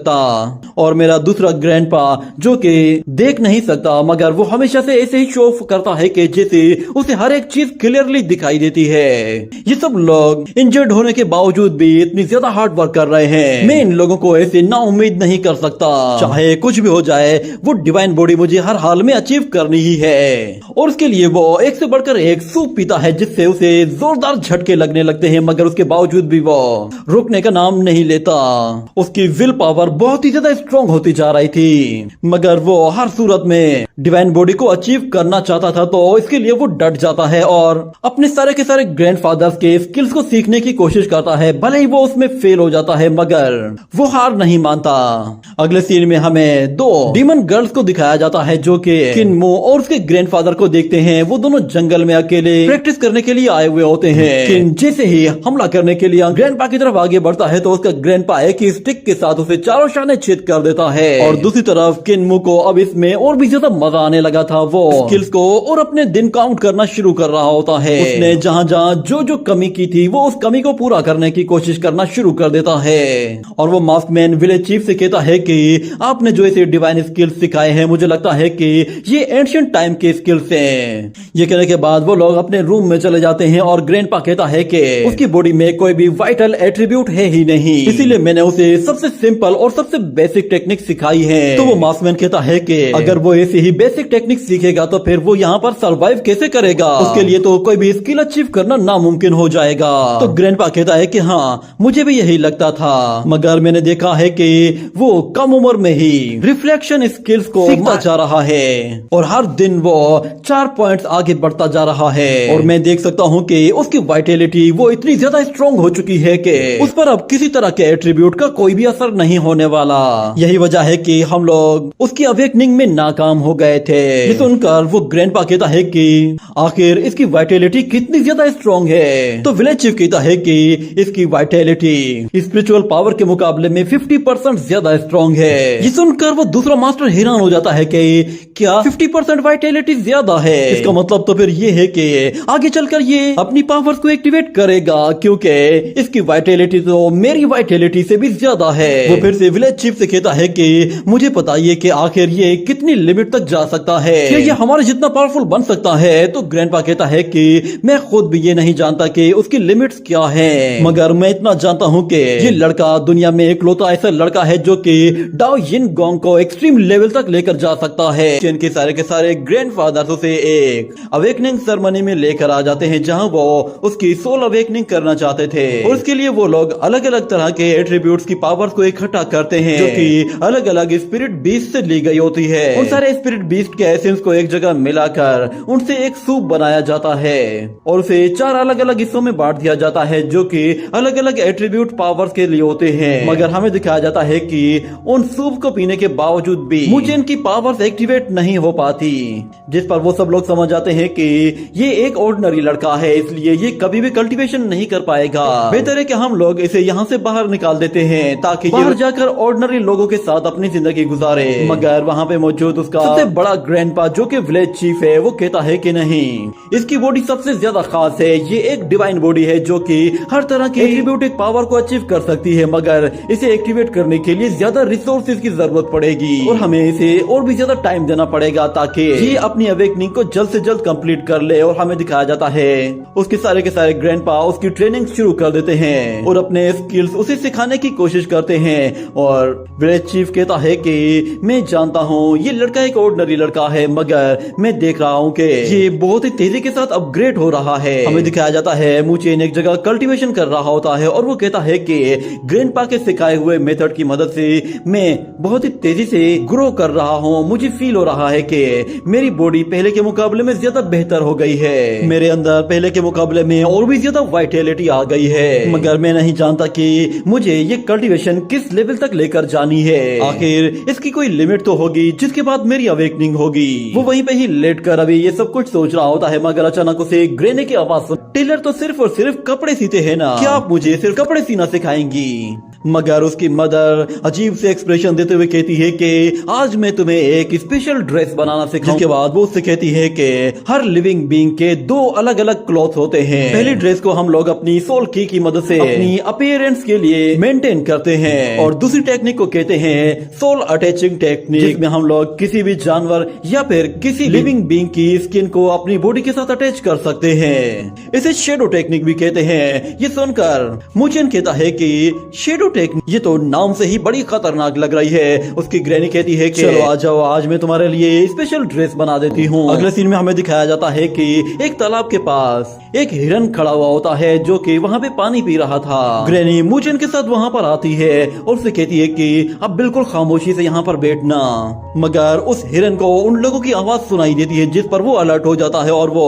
और मेरा दूसरा ग्रैंडपा जो कि देख नहीं सकता, मगर वो हमेशा से ऐसे ही शो ऑफ करता है कि जैसे उसे हर एक चीज क्लियरली दिखाई देती है। ये सब लोग इंजर्ड होने के बावजूद भी इतनी ज्यादा हार्ड वर्क कर रहे हैं। मैं इन लोगों को ऐसे ना उम्मीद नहीं कर सकता, चाहे कुछ भी हो जाए वो डिवाइन बॉडी मुझे हर हाल में अचीव करनी ही है। और उसके लिए वो एक से बढ़कर एक सूप पीता है जिससे उसे जोरदार झटके लगने लगते हैं, मगर उसके बावजूद भी वो रुकने का नाम नहीं लेता। उसकी विल पावर बहुत ही ज्यादा स्ट्रॉन्ग होती जा रही थी, मगर वो हर सूरत में डिवाइन बॉडी को अचीव करना चाहता था, तो इसके लिए वो डट जाता है और अपने सारे के सारे ग्रैंडफादर्स के स्किल्स को सीखने की कोशिश करता है। भले ही वो उसमें फेल हो जाता है, मगर वो हार नहीं मानता। अगले सीन में हमें 2 डीमन गर्ल्स को दिखाया जाता है जो कि किन्मू और उसके ग्रैंडफादर को देखते हैं। वो दोनों जंगल में अकेले प्रैक्टिस करने के लिए आए हुए होते हैं। किन जैसे ही हमला करने के लिए ग्रैंडपा की तरफ आगे बढ़ता है तो उसका ग्रैंडपा एक ही स्टिक के साथ उसे चारों शाने छेद कर देता है। और दूसरी तरफ किन्मू को अब इसमें और भी ज्यादा मजा आने लगा था। वो स्किल्स को और अपने दिन काउंट करना शुरू कर रहा होता है। उसने जहां जहां जो जो कमी की थी वो उस कमी को पूरा करने की कोशिश करना शुरू कर देता है। और वो मास्कमैन विलेज चीफ से कहता है कि आपने जो ऐसे डिवाइन स्किल्स सिखाए हैं, मुझे लगता है कि ये एंशिएंट टाइम के स्किल्स हैं। ये कहने के बाद वो लोग अपने रूम में चले जाते हैं और ग्रैंडपा कहता है कि उसकी बॉडी में कोई भी वाइटल एट्रीब्यूट है ही नहीं, इसीलिए मैंने उसे सबसे सिंपल और सबसे बेसिक टेक्निक सिखाई है। तो वो मास्कमैन कहता है कि अगर वो ऐसी ही बेसिक टेक्निक सीखेगा तो फिर वो यहाँ पर सरवाइव कैसे करेगा? उसके लिए तो कोई भी स्किल अचीव करना नामुमकिन हो जाएगा। तो ग्रैंडपा कहता है कि हाँ, मुझे भी यही लगता था, मगर मैंने देखा है कि वो कम उम्र में ही रिफ्लेक्शन स्किल्स को सीखता जा रहा है और हर दिन वो 4 पॉइंट्स आगे बढ़ता जा रहा है। और मैं देख सकता हूँ कि उसकी वाइटलिटी वो इतनी ज्यादा स्ट्रॉन्ग हो चुकी है कि उस पर अब किसी तरह के एट्रीब्यूट का कोई भी असर नहीं होने होने वाला। यही वजह है कि हम लोग उसकी अवेकनिंग में नाकाम हो गए थे। ये सुनकर वो ग्रैंडपा कहता है कि आखिर इसकी वाइटैलिटी कितनी ज्यादा स्ट्रॉन्ग है। तो विलेज चीफ कहता है कि इसकी वाइटैलिटी स्पिरिचुअल पावर के मुकाबले में 50% ज्यादा स्ट्रॉन्ग है। ये सुनकर वो दूसरा मास्टर हैरान हो जाता है कि क्या 50% वाइटैलिटी ज्यादा है। इसका मतलब तो फिर ये है कि आगे चलकर ये अपनी पावर्स को एक्टिवेट करेगा, क्योंकि इसकी वाइटैलिटी तो मेरी वाइटैलिटी से भी ज्यादा है। वो फिर से विलेज चीफ से कहता है कि मुझे बताइए कि आखिर ये कितनी लिमिट तक जा सकता है, क्या ये हमारे जितना पावरफुल बन सकता है। तो ग्रैंडपा कहता है कि मैं खुद भी ये नहीं जानता कि उसकी लिमिट्स क्या है, मगर मैं इतना जानता हूँ कि ये लड़का दुनिया में इकलौता ऐसा लड़का है जो कि डाओ यिन गोंग को एक्सट्रीम लेवल तक लेकर जा सकता है। इनके सारे के सारे ग्रैंडफादर उसे एक अवेकनिंग सेरेमनी में लेकर आ जाते हैं, जहाँ वो उसकी सोल अवेकनिंग करना चाहते थे। और उसके लिए वो लोग अलग अलग तरह के एट्रीब्यूट्स की पावर्स को इकट्ठा करते हैं, जो कि अलग अलग स्पिरिट बीस्ट से ली गई होती है। उन सारे स्पिरिट बीस्ट के एसेंस को एक जगह मिलाकर उनसे एक सूप बनाया जाता है और उसे 4 अलग अलग हिस्सों में बांट दिया जाता है, जो कि अलग अलग एट्रीब्यूट पावर्स के लिए होते हैं। मगर हमें दिखाया जाता है कि उन सूप को पीने के बावजूद भी मुझे इनकी पावर्स एक्टिवेट नहीं हो पाती, जिस पर वो सब लोग समझ जाते हैं कि ये एक ऑर्डिनरी लड़का है, इसलिए ये कभी भी कल्टीवेशन नहीं कर पाएगा। बेहतर है कि हम लोग इसे यहाँ से बाहर निकाल देते हैं ताकि बाहर जाकर ऑर्डिनरी लोगों के साथ अपनी जिंदगी गुजारे। मगर वहाँ पे मौजूद उसका सबसे बड़ा ग्रैंडपा जो कि विलेज चीफ है, वो कहता है कि नहीं, इसकी बॉडी सबसे ज्यादा खास है। ये एक डिवाइन बॉडी है जो कि हर तरह की एट्रीब्यूटिक पावर को अचीव कर सकती है, मगर इसे एक्टिवेट करने के लिए ज्यादा रिसोर्सेज की जरूरत पड़ेगी और हमें इसे और भी ज्यादा टाइम देना पड़ेगा ताकि ये अपनी अवेकनिंग को जल्द से जल्द कंप्लीट कर ले। और हमें दिखाया जाता है उसके सारे के सारे ग्रैंडपा उसकी ट्रेनिंग शुरू कर देते हैं और अपने स्किल्स उसे सिखाने की कोशिश करते हैं। और विलेज चीफ कहता है कि मैं जानता हूँ ये लड़का एक ऑर्डिनरी लड़का है, मगर मैं देख रहा हूँ कि ये बहुत ही तेजी के साथ अपग्रेड हो रहा है। हमें दिखाया जाता है मुचेन एक जगह कल्टीवेशन कर रहा होता है और वो कहता है कि ग्रैंडपा के सिखाए हुए मेथड की मदद से मैं बहुत ही तेजी से ग्रो कर रहा हूँ। मुझे फील हो रहा है कि मेरी बॉडी पहले के मुकाबले में ज्यादा बेहतर हो गई है, मेरे अंदर पहले के मुकाबले में और भी ज्यादा वाइटैलिटी आ गई है, मगर मैं नहीं जानता कि मुझे ये कल्टीवेशन किस लेवल तक लेकर जानी है। आखिर इसकी कोई लिमिट तो होगी जिसके बाद मेरी अवेकनिंग होगी। वो वहीं पे ही लेट कर अभी ये सब कुछ सोच रहा होता है, मगर अचानक उसे ग्रेने की आवाज सुन। टेलर तो सिर्फ और सिर्फ कपड़े सीते हैं ना, क्या आप मुझे सिर्फ कपड़े सीना सिखाएंगी? मगर उसकी मदर अजीब से एक्सप्रेशन देते हुए कहती है कि आज मैं तुम्हें एक स्पेशल ड्रेस बनाना सिखाऊंगी। जिसके बाद वो उससे कहती है कि हर लिविंग बीइंग के 2 अलग अलग क्लॉथ होते हैं। पहली ड्रेस को हम लोग अपनी सोल की मदद से अपनी अपीयरेंस के लिए मेंटेन करते हैं और दूसरी टेक्निक को कहते हैं सोल अटैचिंग टेक्निक, जिसमें हम लोग किसी भी जानवर या फिर किसी लिविंग बीइंग की स्किन को अपनी बॉडी के साथ अटैच कर सकते हैं। इसे शेडो टेक्निक भी कहते हैं। ये सुनकर मुचेन कहता है कि शेडो टेक्निक, ये तो नाम से ही बड़ी खतरनाक लग रही है। उसकी ग्रैनी कहती है कि चलो आ जाओ, आज मैं तुम्हारे लिए स्पेशल ड्रेस बना देती हूँ। अगले सीन में हमें दिखाया जाता है कि एक तालाब के पास एक हिरन खड़ा हुआ होता है जो कि वहाँ पे पानी पी रहा था। ग्रैनी मुचेन के साथ वहाँ पर आती है और उसे कहती है कि अब बिल्कुल खामोशी से यहाँ पर बैठना, मगर उस हिरन को उन लोगों की आवाज सुनाई देती है जिस पर वो अलर्ट हो जाता है और वो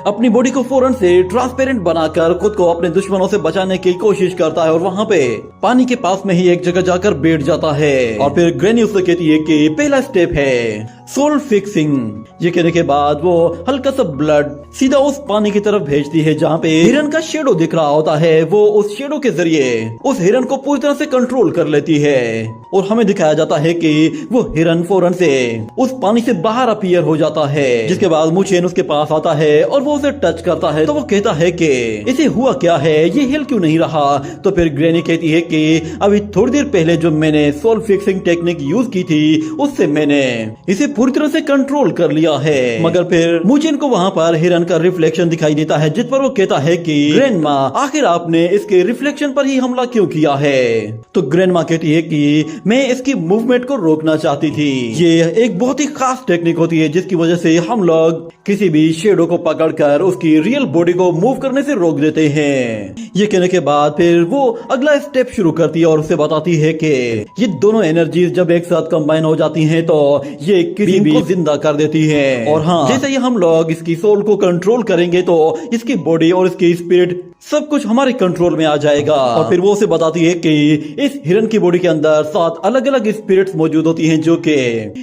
अपनी बॉडी को फौरन से ट्रांसपेरेंट बनाकर खुद को अपने दुश्मनों से बचाने की कोशिश करता है और वहाँ पे पानी के पास में ही एक जगह जाकर बैठ जाता है। और फिर ग्रैनी उससे कहती है कि पहला स्टेप है सोल फिक्सिंग। ये कहने के बाद वो हल्का सा ब्लड सीधा उस पानी की तरफ भेजती है जहाँ पे हिरन का शेडो दिख रहा होता है। वो उस शेडो के जरिए उस हिरन को पूरी तरह से कंट्रोल कर लेती है और हमें दिखाया जाता है कि वो हिरन फौरन से उस पानी से बाहर अपीयर हो जाता है। जिसके बाद मुचेन उसके पास आता है और वो उसे टच करता है तो वो कहता है कि इसे हुआ क्या है, ये हिल क्यों नहीं रहा। तो फिर ग्रैनी कहती है कि अभी थोड़ी देर पहले जो मैंने सोल फिक्सिंग टेक्निक यूज की थी उससे मैंने इसे पूरी तरह से कंट्रोल कर लिया है। मगर फिर मुचेन को वहाँ पर हिरन का रिफ्लेक्शन दिखाई देता है जिस पर वो कहता है कि ग्रैंडमा, आखिर आपने इसके रिफ्लेक्शन पर ही हमला क्यों किया है। तो ग्रैंडमा कहती है कि मैं इसकी मूवमेंट को रोकना चाहती थी। ये एक बहुत ही खास टेक्निक होती है जिसकी वजह से हम लोग किसी भी शेडो को पकड़कर उसकी रियल बॉडी को मूव करने से रोक देते हैं। ये कहने के बाद फिर वो अगला स्टेप शुरू करती है और उसे बताती है कि ये दोनों एनर्जीज जब एक साथ कंबाइन हो जाती हैं तो ये किसी भी जिंदा कर देती है। और हाँ, जैसे ही हम लोग इसकी सोल को कंट्रोल करेंगे तो इसकी बॉडी और इसकी स्पिरिट सब कुछ हमारे कंट्रोल में आ जाएगा। और फिर वो उसे बताती है कि इस हिरन की बॉडी के अंदर 7 अलग अलग स्पिरिट्स मौजूद होती हैं जो कि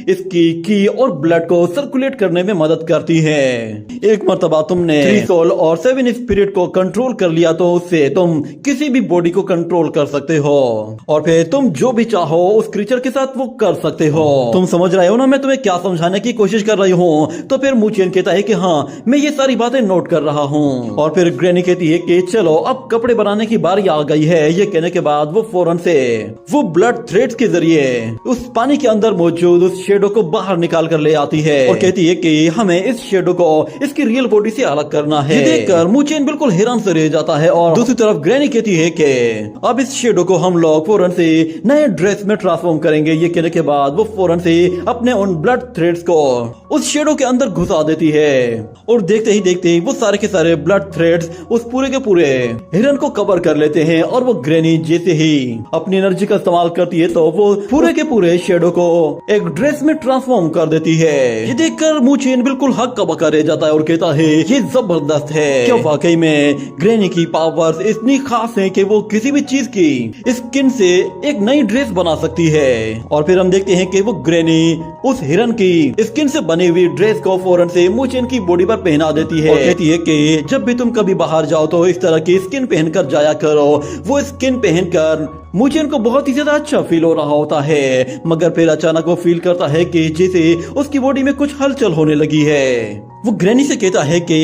इसकी की और ब्लड को सर्कुलेट करने में मदद करती है। एक मर्तबा तुमने 3 सोल और 7 स्पिरिट को कंट्रोल कर लिया तो उससे तुम किसी भी बॉडी को कंट्रोल कर सकते हो और फिर तुम जो भी चाहो उस क्रीचर के साथ वो कर सकते हो। तुम समझ रहे हो ना मैं तुम्हें क्या समझाने की कोशिश कर रही हूँ? तो फिर मुचेन कहता है कि हाँ मैं ये सारी बातें नोट कर रहा हूँ। और फिर ग्रैनी कहती है कि चलो अब कपड़े बनाने की बारी आ गई है। ये कहने के बाद वो फौरन से वो ब्लड थ्रेड्स के जरिए उस पानी के अंदर मौजूद उस शेडो को बाहर निकाल कर ले आती है और कहती है कि हमें इस शेडो को इसकी रियल बॉडी से अलग करना है। ये देखकर मुचेन बिल्कुल हैरान से रह जाता है और दूसरी तरफ ग्रैनी कहती है कि अब इस शेडो को हम लोग फौरन से नए ड्रेस में ट्रांसफॉर्म करेंगे। ये कहने के बाद वो फौरन से अपने उन ब्लड थ्रेड्स को उस शेडो के अंदर घुसा देती है और देखते ही देखते वो सारे के सारे ब्लड थ्रेड्स उस पूरे के पूरे हिरन को कवर कर लेते हैं और वो ग्रैनी जैसे ही अपनी एनर्जी का इस्तेमाल करती है तो वो पूरे के पूरे शेडो को एक ड्रेस में ट्रांसफॉर्म कर देती है। ये देखकर मुचेन बिल्कुल हक्का बक्का रह जाता है और कहता है ये जबरदस्त है। क्या वाकई में ग्रैनी की पावर्स इतनी खास हैं कि वो किसी भी चीज की स्किन से एक नई ड्रेस बना सकती है। और फिर हम देखते हैं कि वो ग्रैनी उस हिरन की स्किन से बनी हुई ड्रेस को फौरन से मुचेन की बॉडी पर पहना देती है और कहती है कि जब भी तुम कभी बाहर जाओ तो इस तरह की स्किन पहनकर जाया करो। वो स्किन पहनकर मुचेन को बहुत ही ज्यादा अच्छा फील हो रहा होता है मगर फिर अचानक वो फील करता है कि जैसे उसकी बॉडी में कुछ हलचल होने लगी है। वो ग्रैनी से कहता है कि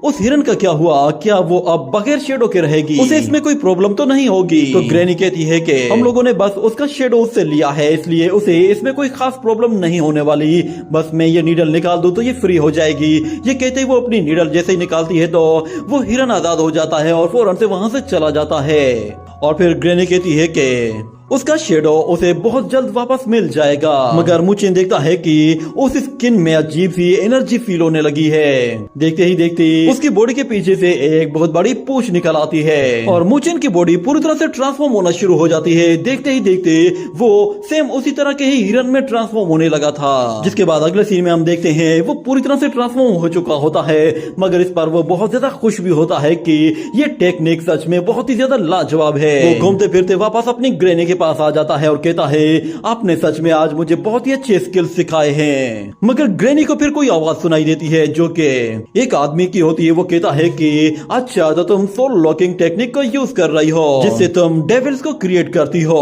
उस हिरन का क्या हुआ, क्या वो अब बगैर शेडो के रहेगी, उसे इसमें कोई प्रॉब्लम तो नहीं होगी? तो ग्रैनी कहती है कि हम लोगों ने बस उसका शेडो उससे लिया है इसलिए उसे इसमें कोई खास प्रॉब्लम नहीं होने वाली। बस मैं ये नीडल निकाल दूं तो ये फ्री हो जाएगी। ये कहते ही वो अपनी नीडल जैसे ही निकालती है तो वो हिरन आजाद हो जाता है और फौरन से वहां से चला जाता है। और फिर ग्रैनी कहती है कि उसका शेडो उसे बहुत जल्द वापस मिल जाएगा मगर मुचेन देखता है कि उस स्किन में अजीब सी एनर्जी फील होने लगी है। देखते ही देखते उसकी बॉडी के पीछे से एक बहुत बड़ी पूंछ निकल आती है और मुचेन की बॉडी पूरी तरह से ट्रांसफॉर्म होना शुरू हो जाती है। देखते ही देखते वो सेम उसी तरह के ही हिरन में ट्रांसफॉर्म होने लगा था। जिसके बाद अगले सीन में हम देखते हैं वो पूरी तरह से ट्रांसफॉर्म हो चुका होता है मगर इस पर वो बहुत ज्यादा खुश भी होता है कि ये टेक्निक सच में बहुत ही ज्यादा लाजवाब है। वो घूमते फिरते वापस अपनी ग्रैनी के पास आ जाता है और कहता है आपने सच में आज मुझे बहुत ही अच्छे स्किल्स सिखाए हैं। मगर ग्रैनी को फिर कोई आवाज सुनाई देती है जो कि एक आदमी की होती है। वो कहता है कि अच्छा तो तुम सोल लॉकिंग टेक्निक को यूज कर रही हो जिससे तुम डेविल्स को क्रिएट करती हो।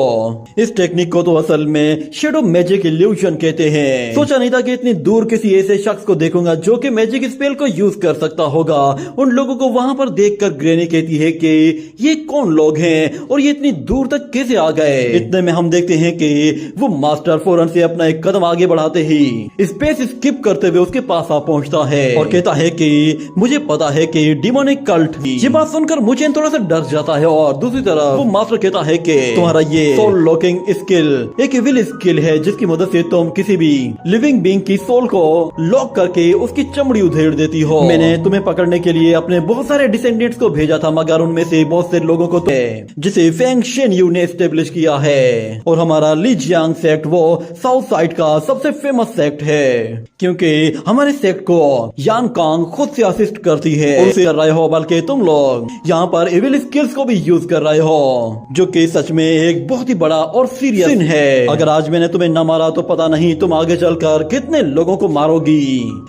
इस टेक्निक को तो असल में शेडो मैजिक इल्यूजन कहते हैं। सोचा नहीं था कि इतनी दूर किसी ऐसे शख्स को देखूंगा जो कि मैजिक स्पेल को यूज कर सकता होगा। उन लोगों को वहां पर देखकर ग्रैनी कहती है कि ये कौन लोग हैं और ये इतनी दूर तक कैसे आ गए। इतने में हम देखते हैं कि वो मास्टर फौरन से अपना एक कदम आगे बढ़ाते ही स्पेस स्किप करते हुए उसके पास आ पहुंचता है और कहता है कि मुझे पता है कि डिमोनिक कल्ट थी। ये बात सुनकर मुचेन थोड़ा सा डर जाता है और दूसरी तरफ वो मास्टर कहता है कि तुम्हारा ये सोल लॉकिंग स्किल एक विल स्किल है जिसकी मदद से तुम किसी भी लिविंग बीइंग की सोल को लॉक करके उसकी चमड़ी उधेड़ देती हो। मैंने तुम्हें पकड़ने के लिए अपने बहुत सारे डिसेंडेंट्स को भेजा था मगर उनमें से बहुत से लोगों को जिसे फेंग शेन यू ने एस्टेब्लिश किया है और हमारा लीजियांग सेक्ट वो साउथ साइड का सबसे फेमस सेक्ट है क्योंकि हमारे सेक्ट को यान कांग खुद से असिस्ट करती है और उसे कर रहे हो बल्कि तुम लोग यहाँ पर एविल स्किल्स को भी यूज कर रहे हो जो कि सच में एक बहुत ही बड़ा और सीरियस सिन है। अगर आज मैंने तुम्हें न मारा तो पता नहीं तुम आगे चलकर कितने लोगों को मारोगी।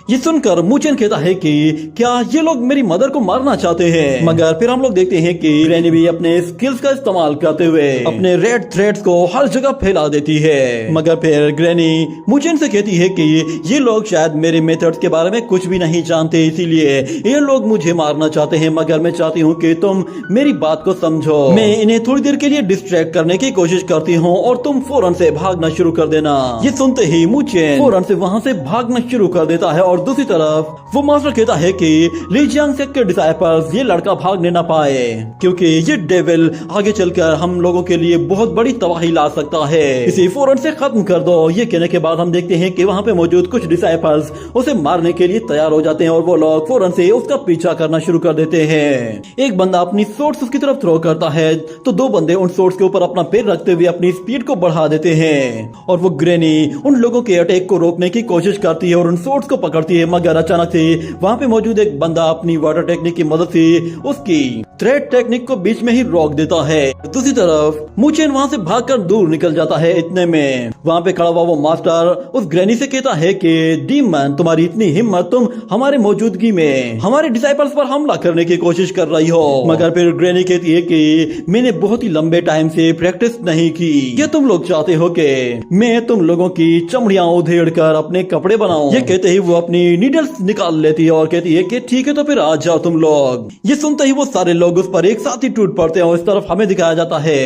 ये सुनकर मुचेन कहता है कि क्या ये लोग मेरी मदर को मारना चाहते हैं मगर फिर हम लोग देखते हैं कि ग्रैनी भी अपने स्किल्स का इस्तेमाल करते हुए अपने रेड थ्रेड्स को हर जगह फैला देती है। मगर फिर ग्रैनी मुचेन से कहती है कि ये लोग शायद मेरे मेथड्स के बारे में कुछ भी नहीं जानते इसीलिए ये लोग मुझे मारना चाहते हैं मगर मैं चाहती हूँ कि तुम मेरी बात को समझो। मैं इन्हें थोड़ी देर के लिए डिस्ट्रैक्ट करने की कोशिश करती हूँ और तुम फौरन से भागना शुरू कर देना। ये सुनते ही मुचेन फौरन से वहाँ से भागना शुरू कर देता है और दूसरी तरफ वो मास्टर कहता है कि लीजियांग सेक्ट के डिसाइपल्स ये लड़का भागने न पाए क्योंकि ये डेविल आगे चलकर हम लोगों के लिए बहुत बड़ी तबाही ला सकता है, इसे फौरन से खत्म कर दो। ये कहने के बाद हम देखते हैं कि वहाँ पे मौजूद कुछ डिसाइपल्स उसे मारने के लिए तैयार हो जाते हैं और वो लोग फौरन से उसका पीछा करना शुरू कर देते हैं। एक बंदा अपनी सोर्ड्स उसकी तरफ थ्रो करता है तो दो बंदे उन सोर्ड्स के ऊपर अपना पैर रखते हुए अपनी स्पीड को बढ़ा देते हैं और वो ग्रैनी उन लोगों के अटैक को रोकने की कोशिश करती है और उन सोर्ड्स को पकड़ती है मगर अचानक से वहाँ पे मौजूद एक बंदा अपनी वाटर टेक्निक की मदद से उसकी थ्रेड टेक्निक को बीच में ही रोक देता है। दूसरी तरफ मुचेन वहाँ से भागकर दूर निकल जाता है। इतने में वहाँ पे खड़ा हुआ वो मास्टर उस ग्रैनी से कहता है कि डीमन, तुम्हारी इतनी हिम्मत, तुम हमारे मौजूदगी में हमारे डिसाइपल्स पर हमला करने की कोशिश कर रही हो। मगर फिर ग्रैनी कहती है कि मैंने बहुत ही लंबे टाइम से प्रैक्टिस नहीं की। ये तुम लोग चाहते हो कि मैं तुम लोगों की चमड़ियां उधेड़ कर अपने कपड़े बनाऊं। ये कहते ही वो अपनी नीडल्स निकाल लेती है और कहती है कि ठीक है तो फिर आ जाओ तुम लोग। ये सुनते ही वो सारे लोग उस पर एक साथ ही टूट पड़ते हैं और इस तरफ हमें दिखाया जाता है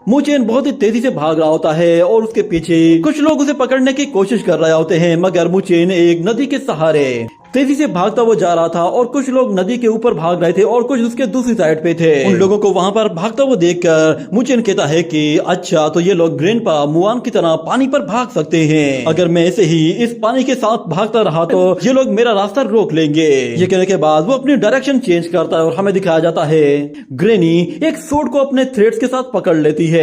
मुचेन बहुत ही तेजी से भाग रहा होता है और उसके पीछे कुछ लोग उसे पकड़ने की कोशिश कर रहे होते हैं। मगर मुचेन एक नदी के सहारे तेजी से भागता वो जा रहा था और कुछ लोग नदी के ऊपर भाग रहे थे और कुछ उसके दूसरी साइड पे थे। उन लोगों को वहाँ पर भागता वो देखकर मुचेन कहता है कि अच्छा, तो ये लोग ग्रैंडपा मुआन की तरह पानी पर भाग सकते हैं। अगर मैं ऐसे ही इस पानी के साथ भागता रहा तो ये लोग मेरा रास्ता रोक लेंगे। ये कहने के बाद वो अपनी डायरेक्शन चेंज करता है और हमें दिखाया जाता है ग्रैनी एक सोर्ड को अपने थ्रेड्स के साथ पकड़ लेती है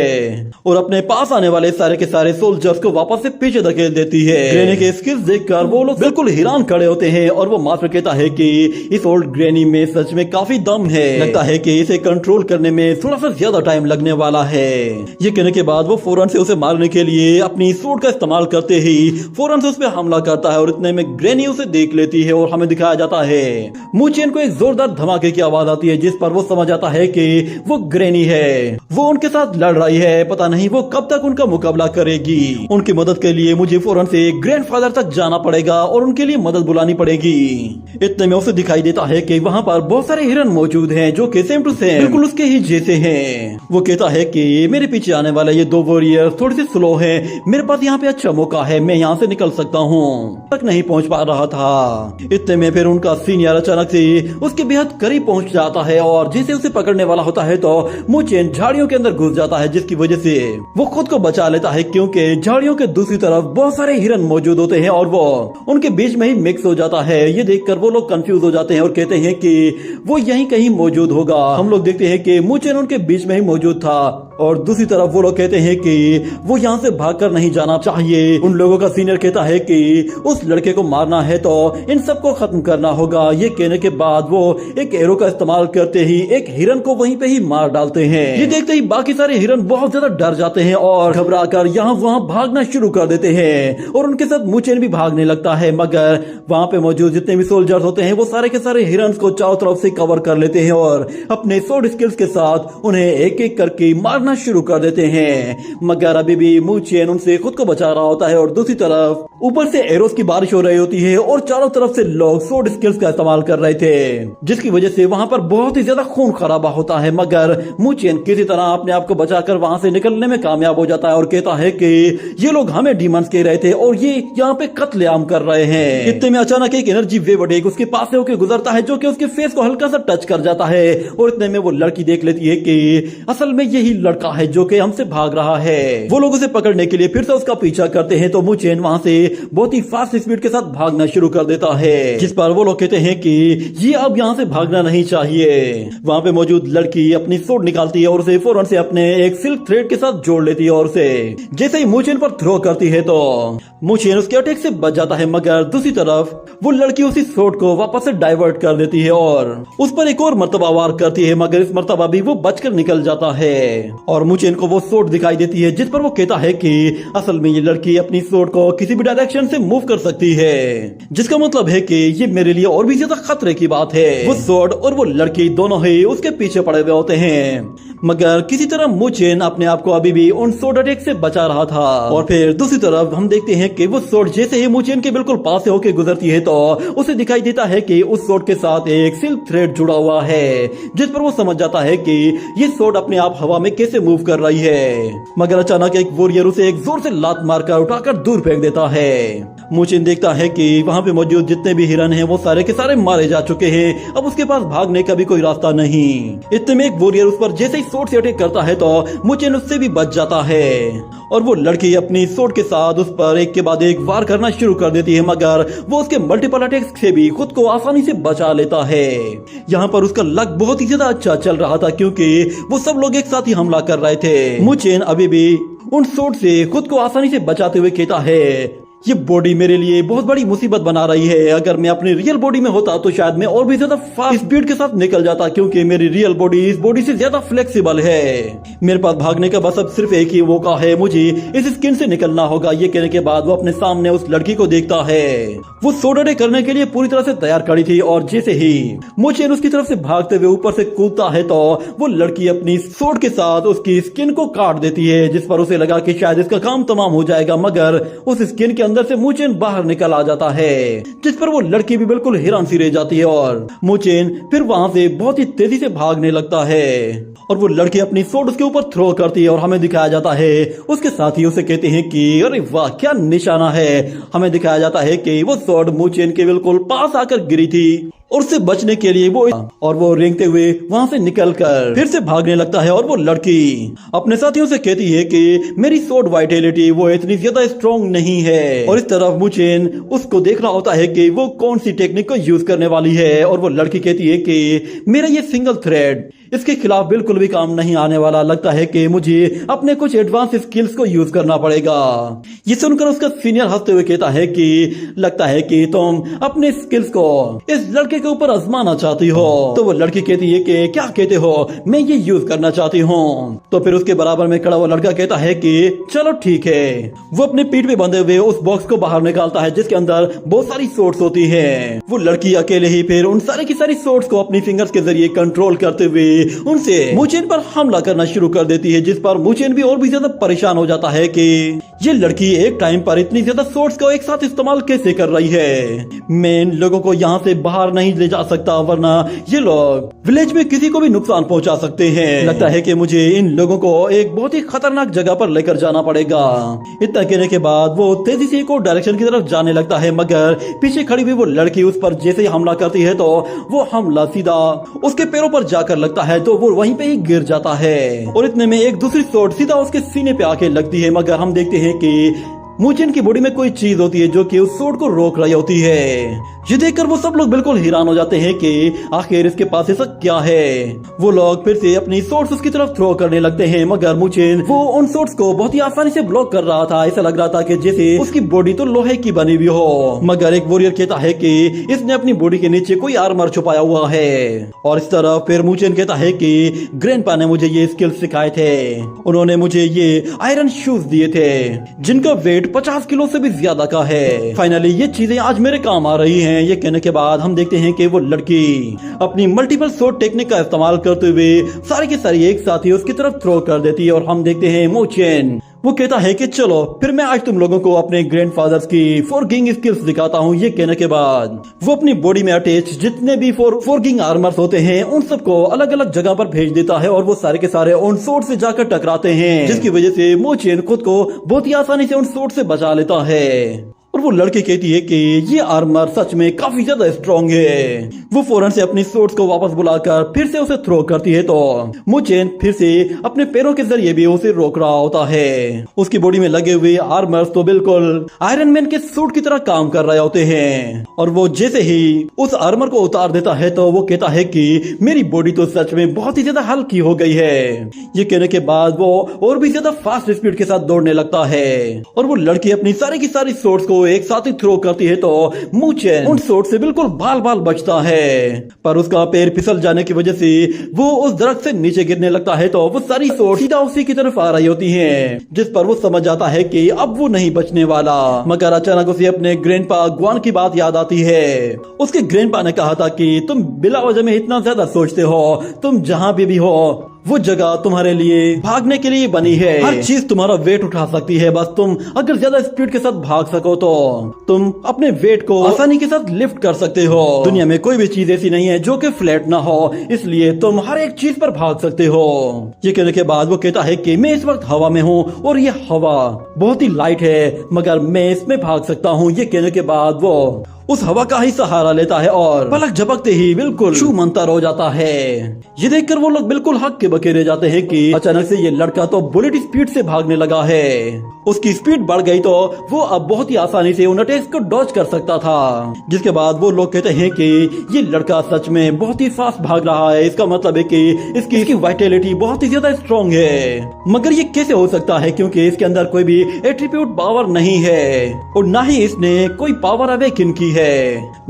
और अपने पास आने वाले सारे के सारे सोल्जर्स को वापस से पीछे धकेल देती है। ग्रैनी के स्किल्स देखकर वो लोग बिल्कुल हैरान खड़े होते हैं और वो मास्टर कहता है कि इस ओल्ड ग्रैनी में सच में काफी दम है। लगता है कि इसे कंट्रोल करने में थोड़ा सा ज्यादा टाइम लगने वाला है। ये कहने के बाद वो फौरन से उसे मारने के लिए अपनी सोर्ड का इस्तेमाल करते ही फौरन से उस पर हमला करता है और इतने में ग्रैनी उसे देख लेती है और हमें दिखाया जाता है मुचेन को एक जोरदार धमाके की आवाज आती है, जिस पर वो समझ आता है कि वो ग्रैनी है। वो उनके साथ लड़ रही है, पता नहीं वो कब तक उनका मुकाबला करेगी। उनकी मदद के लिए मुझे फौरन से ग्रैंडफादर तक जाना पड़ेगा और उनके लिए मदद बुलानी पड़ेगी। इतने में उसे दिखाई देता है कि वहाँ पर बहुत सारे हिरन मौजूद हैं जो कि सेम टू सेम बिल्कुल उसके ही जैसे हैं। वो कहता है कि मेरे पीछे आने वाले ये दो वॉरियर थोड़े से स्लो हैं, मेरे पास यहाँ पे अच्छा मौका है, मैं यहाँ से निकल सकता हूँ। तक नहीं पहुँच पा रहा था। इतने में फिर उनका सीनियर अचानक से उसके बेहद करीब पहुँच जाता है और जैसे उसे पकड़ने वाला होता है तो मुचेन झाड़ियों के अंदर घुस जाता है, जिसकी वजह से वो खुद को बचा लेता है क्योंकि झाड़ियों के दूसरी तरफ बहुत सारे हिरन मौजूद होते हैं और वो उनके बीच में ही मिक्स हो जाता है। ये देखकर वो लोग कंफ्यूज हो जाते हैं और कहते हैं कि वो यहीं कहीं मौजूद होगा। हम लोग देखते हैं कि मुचेन उनके बीच में ही मौजूद था और दूसरी तरफ वो लोग कहते हैं कि वो यहाँ से भागकर नहीं जाना चाहिए। उन लोगों का सीनियर कहता है कि उस लड़के को मारना है तो इन सबको खत्म करना होगा। ये कहने के बाद वो एक एरो का इस्तेमाल करते ही एक हिरन को वहीं पे ही मार डालते हैं। ये देखते ही बाकी सारे हिरन बहुत ज्यादा डर जाते हैं और घबराकर यहाँ वहाँ भागना शुरू कर देते हैं और उनके साथ मुचेन भी भागने लगता है। मगर वहाँ पे मौजूद जितने भी सोल्जर्स होते हैं वो सारे के सारे हिरन को चारों तरफ से कवर कर लेते हैं और अपने स्वॉर्ड स्किल्स के साथ उन्हें एक एक करके मारना शुरू कर देते हैं। मगर अभी भी मुचेन उनसे खुद को बचा रहा होता है और दूसरी तरफ ऊपर से एरोस की बारिश हो रही होती है और चारों तरफ से लोग स्वॉर्ड स्किल्स का इस्तेमाल कर रहे थे, जिसकी वजह से वहाँ पर बहुत ही ज्यादा खून खराबा होता है। मगर मुचेन किसी तरह अपने आप को बचाकर वहाँ से निकलने में कामयाब हो जाता है और कहता है कि ये लोग हमें डीमंस कह रहे थे और ये यहाँ पे कत्लेआम कर रहे हैं। इतने में अचानक एक एनर्जी वेव अटैक उसके पास से होकर गुजरता है जो कि उसके फेस को हल्का सा टच कर जाता है और इतने में वो लड़की देख लेती है कि असल में यही लड़का है जो कि हमसे भाग रहा है। वो लोग उसे पकड़ने के लिए फिर से उसका पीछा करते हैं तो मुचेन वहाँ से बहुत ही फास्ट स्पीड के साथ भागना शुरू कर देता है, जिस पर वो लोग कहते हैं कि ये अब यहाँ से भागना नहीं चाहिए। वहाँ पे मौजूद लड़की अपनी सोर्ड निकालती है और उसे फौरन से अपने एक सिल्क थ्रेड के साथ जोड़ लेती है और उसे जैसे ही मुचेन पर थ्रो करती है तो मुचेन उसके अटैक से बच जाता है। मगर दूसरी तरफ वो लड़की उसी सोर्ड को वापस से डाइवर्ट कर देती है और उस पर एक और मर्तबा वार करती है, मगर इस मर्तबा भी वो बचकर निकल जाता है और मुचेन को वो सोर्ड दिखाई देती है, जिस पर वो कहता है कि असल में ये लड़की अपनी सोर्ड को किसी भी डायरेक्शन से मूव कर सकती है, जिसका मतलब है कि ये मेरे लिए और भी ज्यादा खतरे की बात है। वो सोर्ड और वो लड़की दोनों ही उसके पीछे पड़े हुए होते हैं, मगर किसी तरह मुचेन अपने आप को अभी भी उन सोर्ड अटैक से बचा रहा था। और फिर दूसरी तरफ हम देखते हैं कि वो सोर्ड जैसे ही मुचेन के बिल्कुल पास से होकर गुजरती है तो उसे दिखाई देता है कि उस सोर्ड के साथ एक सिल्क थ्रेड जुड़ा हुआ है, जिस पर वो समझ जाता है कि ये सोर्ड अपने आप हवा में कैसे मूव कर रही है। मगर अचानक एक वॉरियर उसे एक जोर से लात मारकर उठाकर दूर फेंक देता है। मुचेन देखता है कि वहाँ पे मौजूद जितने भी हिरन हैं वो सारे के सारे मारे जा चुके हैं, अब उसके पास भागने का भी कोई रास्ता नहीं। इतने में एक वॉरियर उस पर जैसे ही सोर्ड से अटैक करता है तो मुचेन उससे भी बच जाता है और वो लड़की अपनी सोर्ड के साथ उस पर एक के बाद एक वार करना शुरू कर देती है, मगर वो उसके मल्टीपल अटैक्स से भी खुद को आसानी से बचा लेता है। यहाँ पर उसका लक बहुत ही ज्यादा अच्छा चल रहा था क्योंकि वो सब लोग एक साथ ही हमला कर रहे थे। मुचेन अभी भी उन सोर्ड से खुद को आसानी से बचाते हुए कहता है ये बॉडी मेरे लिए बहुत बड़ी मुसीबत बना रही है। अगर मैं अपनी रियल बॉडी में होता तो शायद मैं और भी ज्यादा फास्ट स्पीड के साथ निकल जाता, क्योंकि मेरी रियल बॉडी इस बॉडी से ज्यादा फ्लेक्सिबल है। मेरे पास भागने का बस अब सिर्फ एक ही मौका है, मुझे इस स्किन से निकलना होगा। ये कहने के बाद वो अपने सामने उस लड़की को देखता है। वो सोडरे करने के लिए पूरी तरह से तैयार खड़ी थी और जैसे ही मोचेन उसकी तरफ से भागते हुए ऊपर से कूदता है तो वो लड़की अपनी सोड के साथ उसकी स्किन को काट देती है, जिस पर उसे लगा कि शायद इसका काम तमाम हो जाएगा, मगर उस स्किन के अंदर से मोचेन बाहर निकल आ जाता है, जिस पर वो लड़की भी बिल्कुल हैरान सी रह जाती है और मोचेन फिर वहां से बहुत ही तेजी से भागने लगता है और वो लड़की अपनी सोड उसके ऊपर थ्रो करती है और हमें दिखाया जाता है उसके साथी उसे कहते हैं कि अरे वाह क्या निशाना है। हमें दिखाया जाता है कि वो सोड मोचेन के बिल्कुल पास आकर गिरी थी और उससे बचने के लिए वो रेंगते हुए वहां से निकलकर फिर से भागने लगता है और वो लड़की अपने साथियों से कहती है कि मेरी सोड वाइटेलिटी वो इतनी ज्यादा स्ट्रॉन्ग नहीं है। और इस तरफ मोचेन उसको देख रहा होता है कि वो कौन सी टेक्निक को यूज करने वाली है और वो लड़की कहती है कि मेरा ये सिंगल थ्रेड इसके खिलाफ बिल्कुल भी काम नहीं आने वाला, लगता है कि मुझे अपने कुछ एडवांस स्किल्स को यूज करना पड़ेगा। ये सुनकर उसका सीनियर हंसते हुए कहता है कि लगता है कि तुम अपने स्किल्स को इस लड़के के ऊपर आजमाना चाहती हो। तो वो लड़की कहती है कि क्या कहते हो, मैं ये यूज करना चाहती हूँ। तो फिर उसके बराबर में खड़ा वो लड़का कहता है कि चलो ठीक है। वो अपने पीठ पे बंधे हुए उस बॉक्स को बाहर निकालता है जिसके अंदर बहुत सारी सोर्ड्स होती है। वो लड़की अकेले ही फिर उन सारी की सारी सोर्ड्स को अपनी फिंगर्स के जरिए कंट्रोल करते हुए उनसे मोचेन पर हमला करना शुरू कर देती है, जिस पर मोचेन भी और भी ज्यादा परेशान हो जाता है कि ये लड़की एक टाइम पर इतनी ज्यादा सोर्ड्स को एक साथ इस्तेमाल कैसे कर रही है। मैं इन लोगों को यहाँ से बाहर नहीं ले जा सकता, वरना ये लोग विलेज में किसी को भी नुकसान पहुंचा सकते हैं। लगता है कि मुझे इन लोगों को एक बहुत ही खतरनाक जगह पर लेकर जाना पड़ेगा। इतना कहने के बाद वो तेजी से एक और डायरेक्शन की तरफ जाने लगता है, मगर पीछे खड़ी हुई वो लड़की उस पर जैसे ही हमला करती है तो वो हमला सीधा उसके पैरों पर जाकर लगता है, तो वो वहीं पे ही गिर जाता है और इतने में एक दूसरी सोर्ड सीधा उसके सीने पे आके लगती है। मगर हम देखते हैं कि मोचेन की बॉडी में कोई चीज होती है जो कि उस सोर्ड को रोक रही होती है। ये देखकर वो सब लोग बिल्कुल हैरान हो जाते हैं कि आखिर इसके पास ऐसा क्या है। वो लोग फिर से अपनी सोर्ड्स उसकी तरफ थ्रो करने लगते हैं, मगर मोचेन वो उन सोर्ड्स को बहुत ही आसानी से ब्लॉक कर रहा था। ऐसा लग रहा था कि जैसे उसकी बॉडी तो लोहे की बनी हुई हो। मगर एक वॉरियर कहता है कि इसने अपनी बॉडी के नीचे कोई आर्मर छुपाया हुआ है। और इस तरफ फिर मोचेन कहता है कि ग्रैंडपा ने मुझे ये स्किल्स सिखाए थे, उन्होंने मुझे ये आयरन शूज दिए थे जिनका वेट 50 किलो से भी ज्यादा का है। फाइनली ये चीजें आज मेरे काम आ रही हैं। ये कहने के बाद हम देखते हैं कि वो लड़की अपनी मल्टीपल सोर्ड टेक्निक का इस्तेमाल करते हुए सारी की सारी एक साथ ही उसकी तरफ थ्रो कर देती है। और हम देखते हैं मोचेन वो कहता है कि चलो फिर मैं आज तुम लोगों को अपने ग्रैंडफादर्स की फोर्गिंग स्किल्स दिखाता हूँ। ये कहने के बाद वो अपनी बॉडी में अटैच जितने भी फोर्गिंग आर्मर्स होते हैं उन सबको अलग अलग जगह पर भेज देता है और वो सारे के सारे उन सोर्ड से जाकर टकराते हैं, जिसकी वजह से मोचेन खुद को बहुत ही आसानी से उन सोर्ड से बचा लेता है। और वो लड़की कहती है कि ये आर्मर सच में काफी ज्यादा स्ट्रॉन्ग है। वो फौरन से अपनी सोर्ड्स को वापस बुलाकर फिर से उसे थ्रो करती है, तो मोचेन फिर से अपने पैरों के जरिए भी उसे रोक रहा होता है। उसकी बॉडी में लगे हुए आर्मर्स तो बिल्कुल आयरन मैन के सूट की तरह काम कर रहे होते हैं। और वो जैसे ही उस आर्मर को उतार देता है तो वो कहता है कि मेरी बॉडी तो सच में बहुत ही ज्यादा हल्की हो गई है। ये कहने के बाद वो और भी ज्यादा फास्ट स्पीड के साथ दौड़ने लगता है और वो लड़की अपनी सारी की सारी सोर्ड्स को एक साथ ही थ्रो करती है, तो मोचेन उन सोर्ड से बिल्कुल बाल बाल बचता है। पर उसका पैर फिसल जाने की वजह से वो उस दरख्त से नीचे गिरने लगता है, तो वो सारी सोर्ड सीधा उसी की तरफ आ रही होती हैं, जिस पर वो समझ जाता है कि अब वो नहीं बचने वाला। मगर अचानक उसे अपने ग्रैंडपा ग्वान की बात याद आती है। उसके ग्रैंडपा ने कहा था कि तुम बिला वजह में इतना ज्यादा सोचते हो, तुम जहाँ भी हो वो जगह तुम्हारे लिए भागने के लिए बनी है। हर चीज तुम्हारा वेट उठा सकती है, बस तुम अगर ज्यादा स्पीड के साथ भाग सको तो तुम अपने वेट को आसानी के साथ लिफ्ट कर सकते हो। दुनिया में कोई भी चीज ऐसी नहीं है जो कि फ्लैट ना हो, इसलिए तुम हर एक चीज पर भाग सकते हो। ये कहने के बाद वो कहता है कि मैं इस वक्त हवा में हूँ और ये हवा बहुत ही लाइट है, मगर मैं इसमें भाग सकता हूँ। ये कहने के बाद वो उस हवा का ही सहारा लेता है और पलक झपकते ही बिल्कुल छूमंतर हो जाता है। ये देखकर वो लोग बिल्कुल हक के बके रह जाते हैं कि अचानक से ये लड़का तो बुलेट स्पीड से भागने लगा है उसकी स्पीड बढ़ गई तो वो अब बहुत ही आसानी से उन अटैक्स को डॉज कर सकता था। जिसके बाद वो लोग कहते हैं कि ये लड़का सच में बहुत ही फास्ट भाग रहा है, इसका मतलब है कि इसकी वाइटलिटी बहुत ही ज्यादा स्ट्रॉन्ग है। मगर ये कैसे हो सकता है, क्योंकि इसके अंदर कोई भी एट्रीब्यूट पावर नहीं है और ना ही इसने कोई पावर अवेकन की है।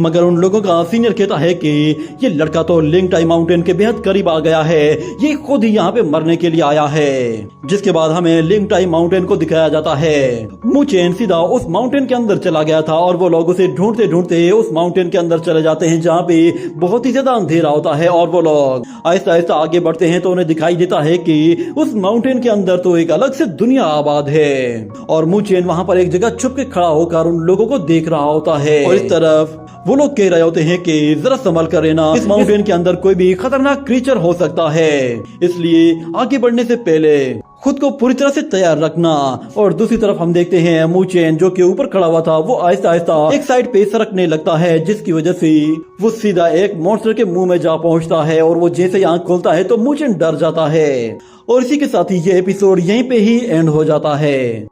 मगर उन लोगों का सीनियर कहता है कि ये लड़का तो लिंगटाई माउंटेन के बेहद करीब आ गया है, ये खुद ही यहाँ पे मरने के लिए आया है। जिसके बाद हमें लिंगटाई माउंटेन को दिखाया जाता है। मुचेन सीधा उस माउंटेन के अंदर चला गया था और वो लोग उसे ढूंढते ढूंढते उस माउंटेन के अंदर चले जाते हैं, जहाँ पे बहुत ही ज्यादा अंधेरा होता है। और वो लोग आहिस्ता आहिस्ता आगे बढ़ते हैं तो उन्हें दिखाई देता है कि उस माउंटेन के अंदर तो एक अलग से दुनिया आबाद है। और मुचेन वहाँ पर एक जगह छुप के खड़ा होकर उन लोगों को देख रहा होता है। और इस तरफ वो लोग कह रहे होते हैं कि जरा संभल कर रहना, इस माउंटेन के अंदर कोई भी खतरनाक क्रीचर हो सकता है, इसलिए आगे बढ़ने से पहले खुद को पूरी तरह से तैयार रखना। और दूसरी तरफ हम देखते हैं मुचेन जो कि ऊपर खड़ा हुआ था, वो आहिस्ता आहिस्ता एक साइड पे सरकने लगता है, जिसकी वजह से वो सीधा एक मॉन्स्टर के मुंह में जा पहुंचता है। और वो जैसे ही आंख खोलता है तो मुचेन डर जाता है। और इसी के साथ ही ये एपिसोड यहीं पे ही एंड हो जाता है।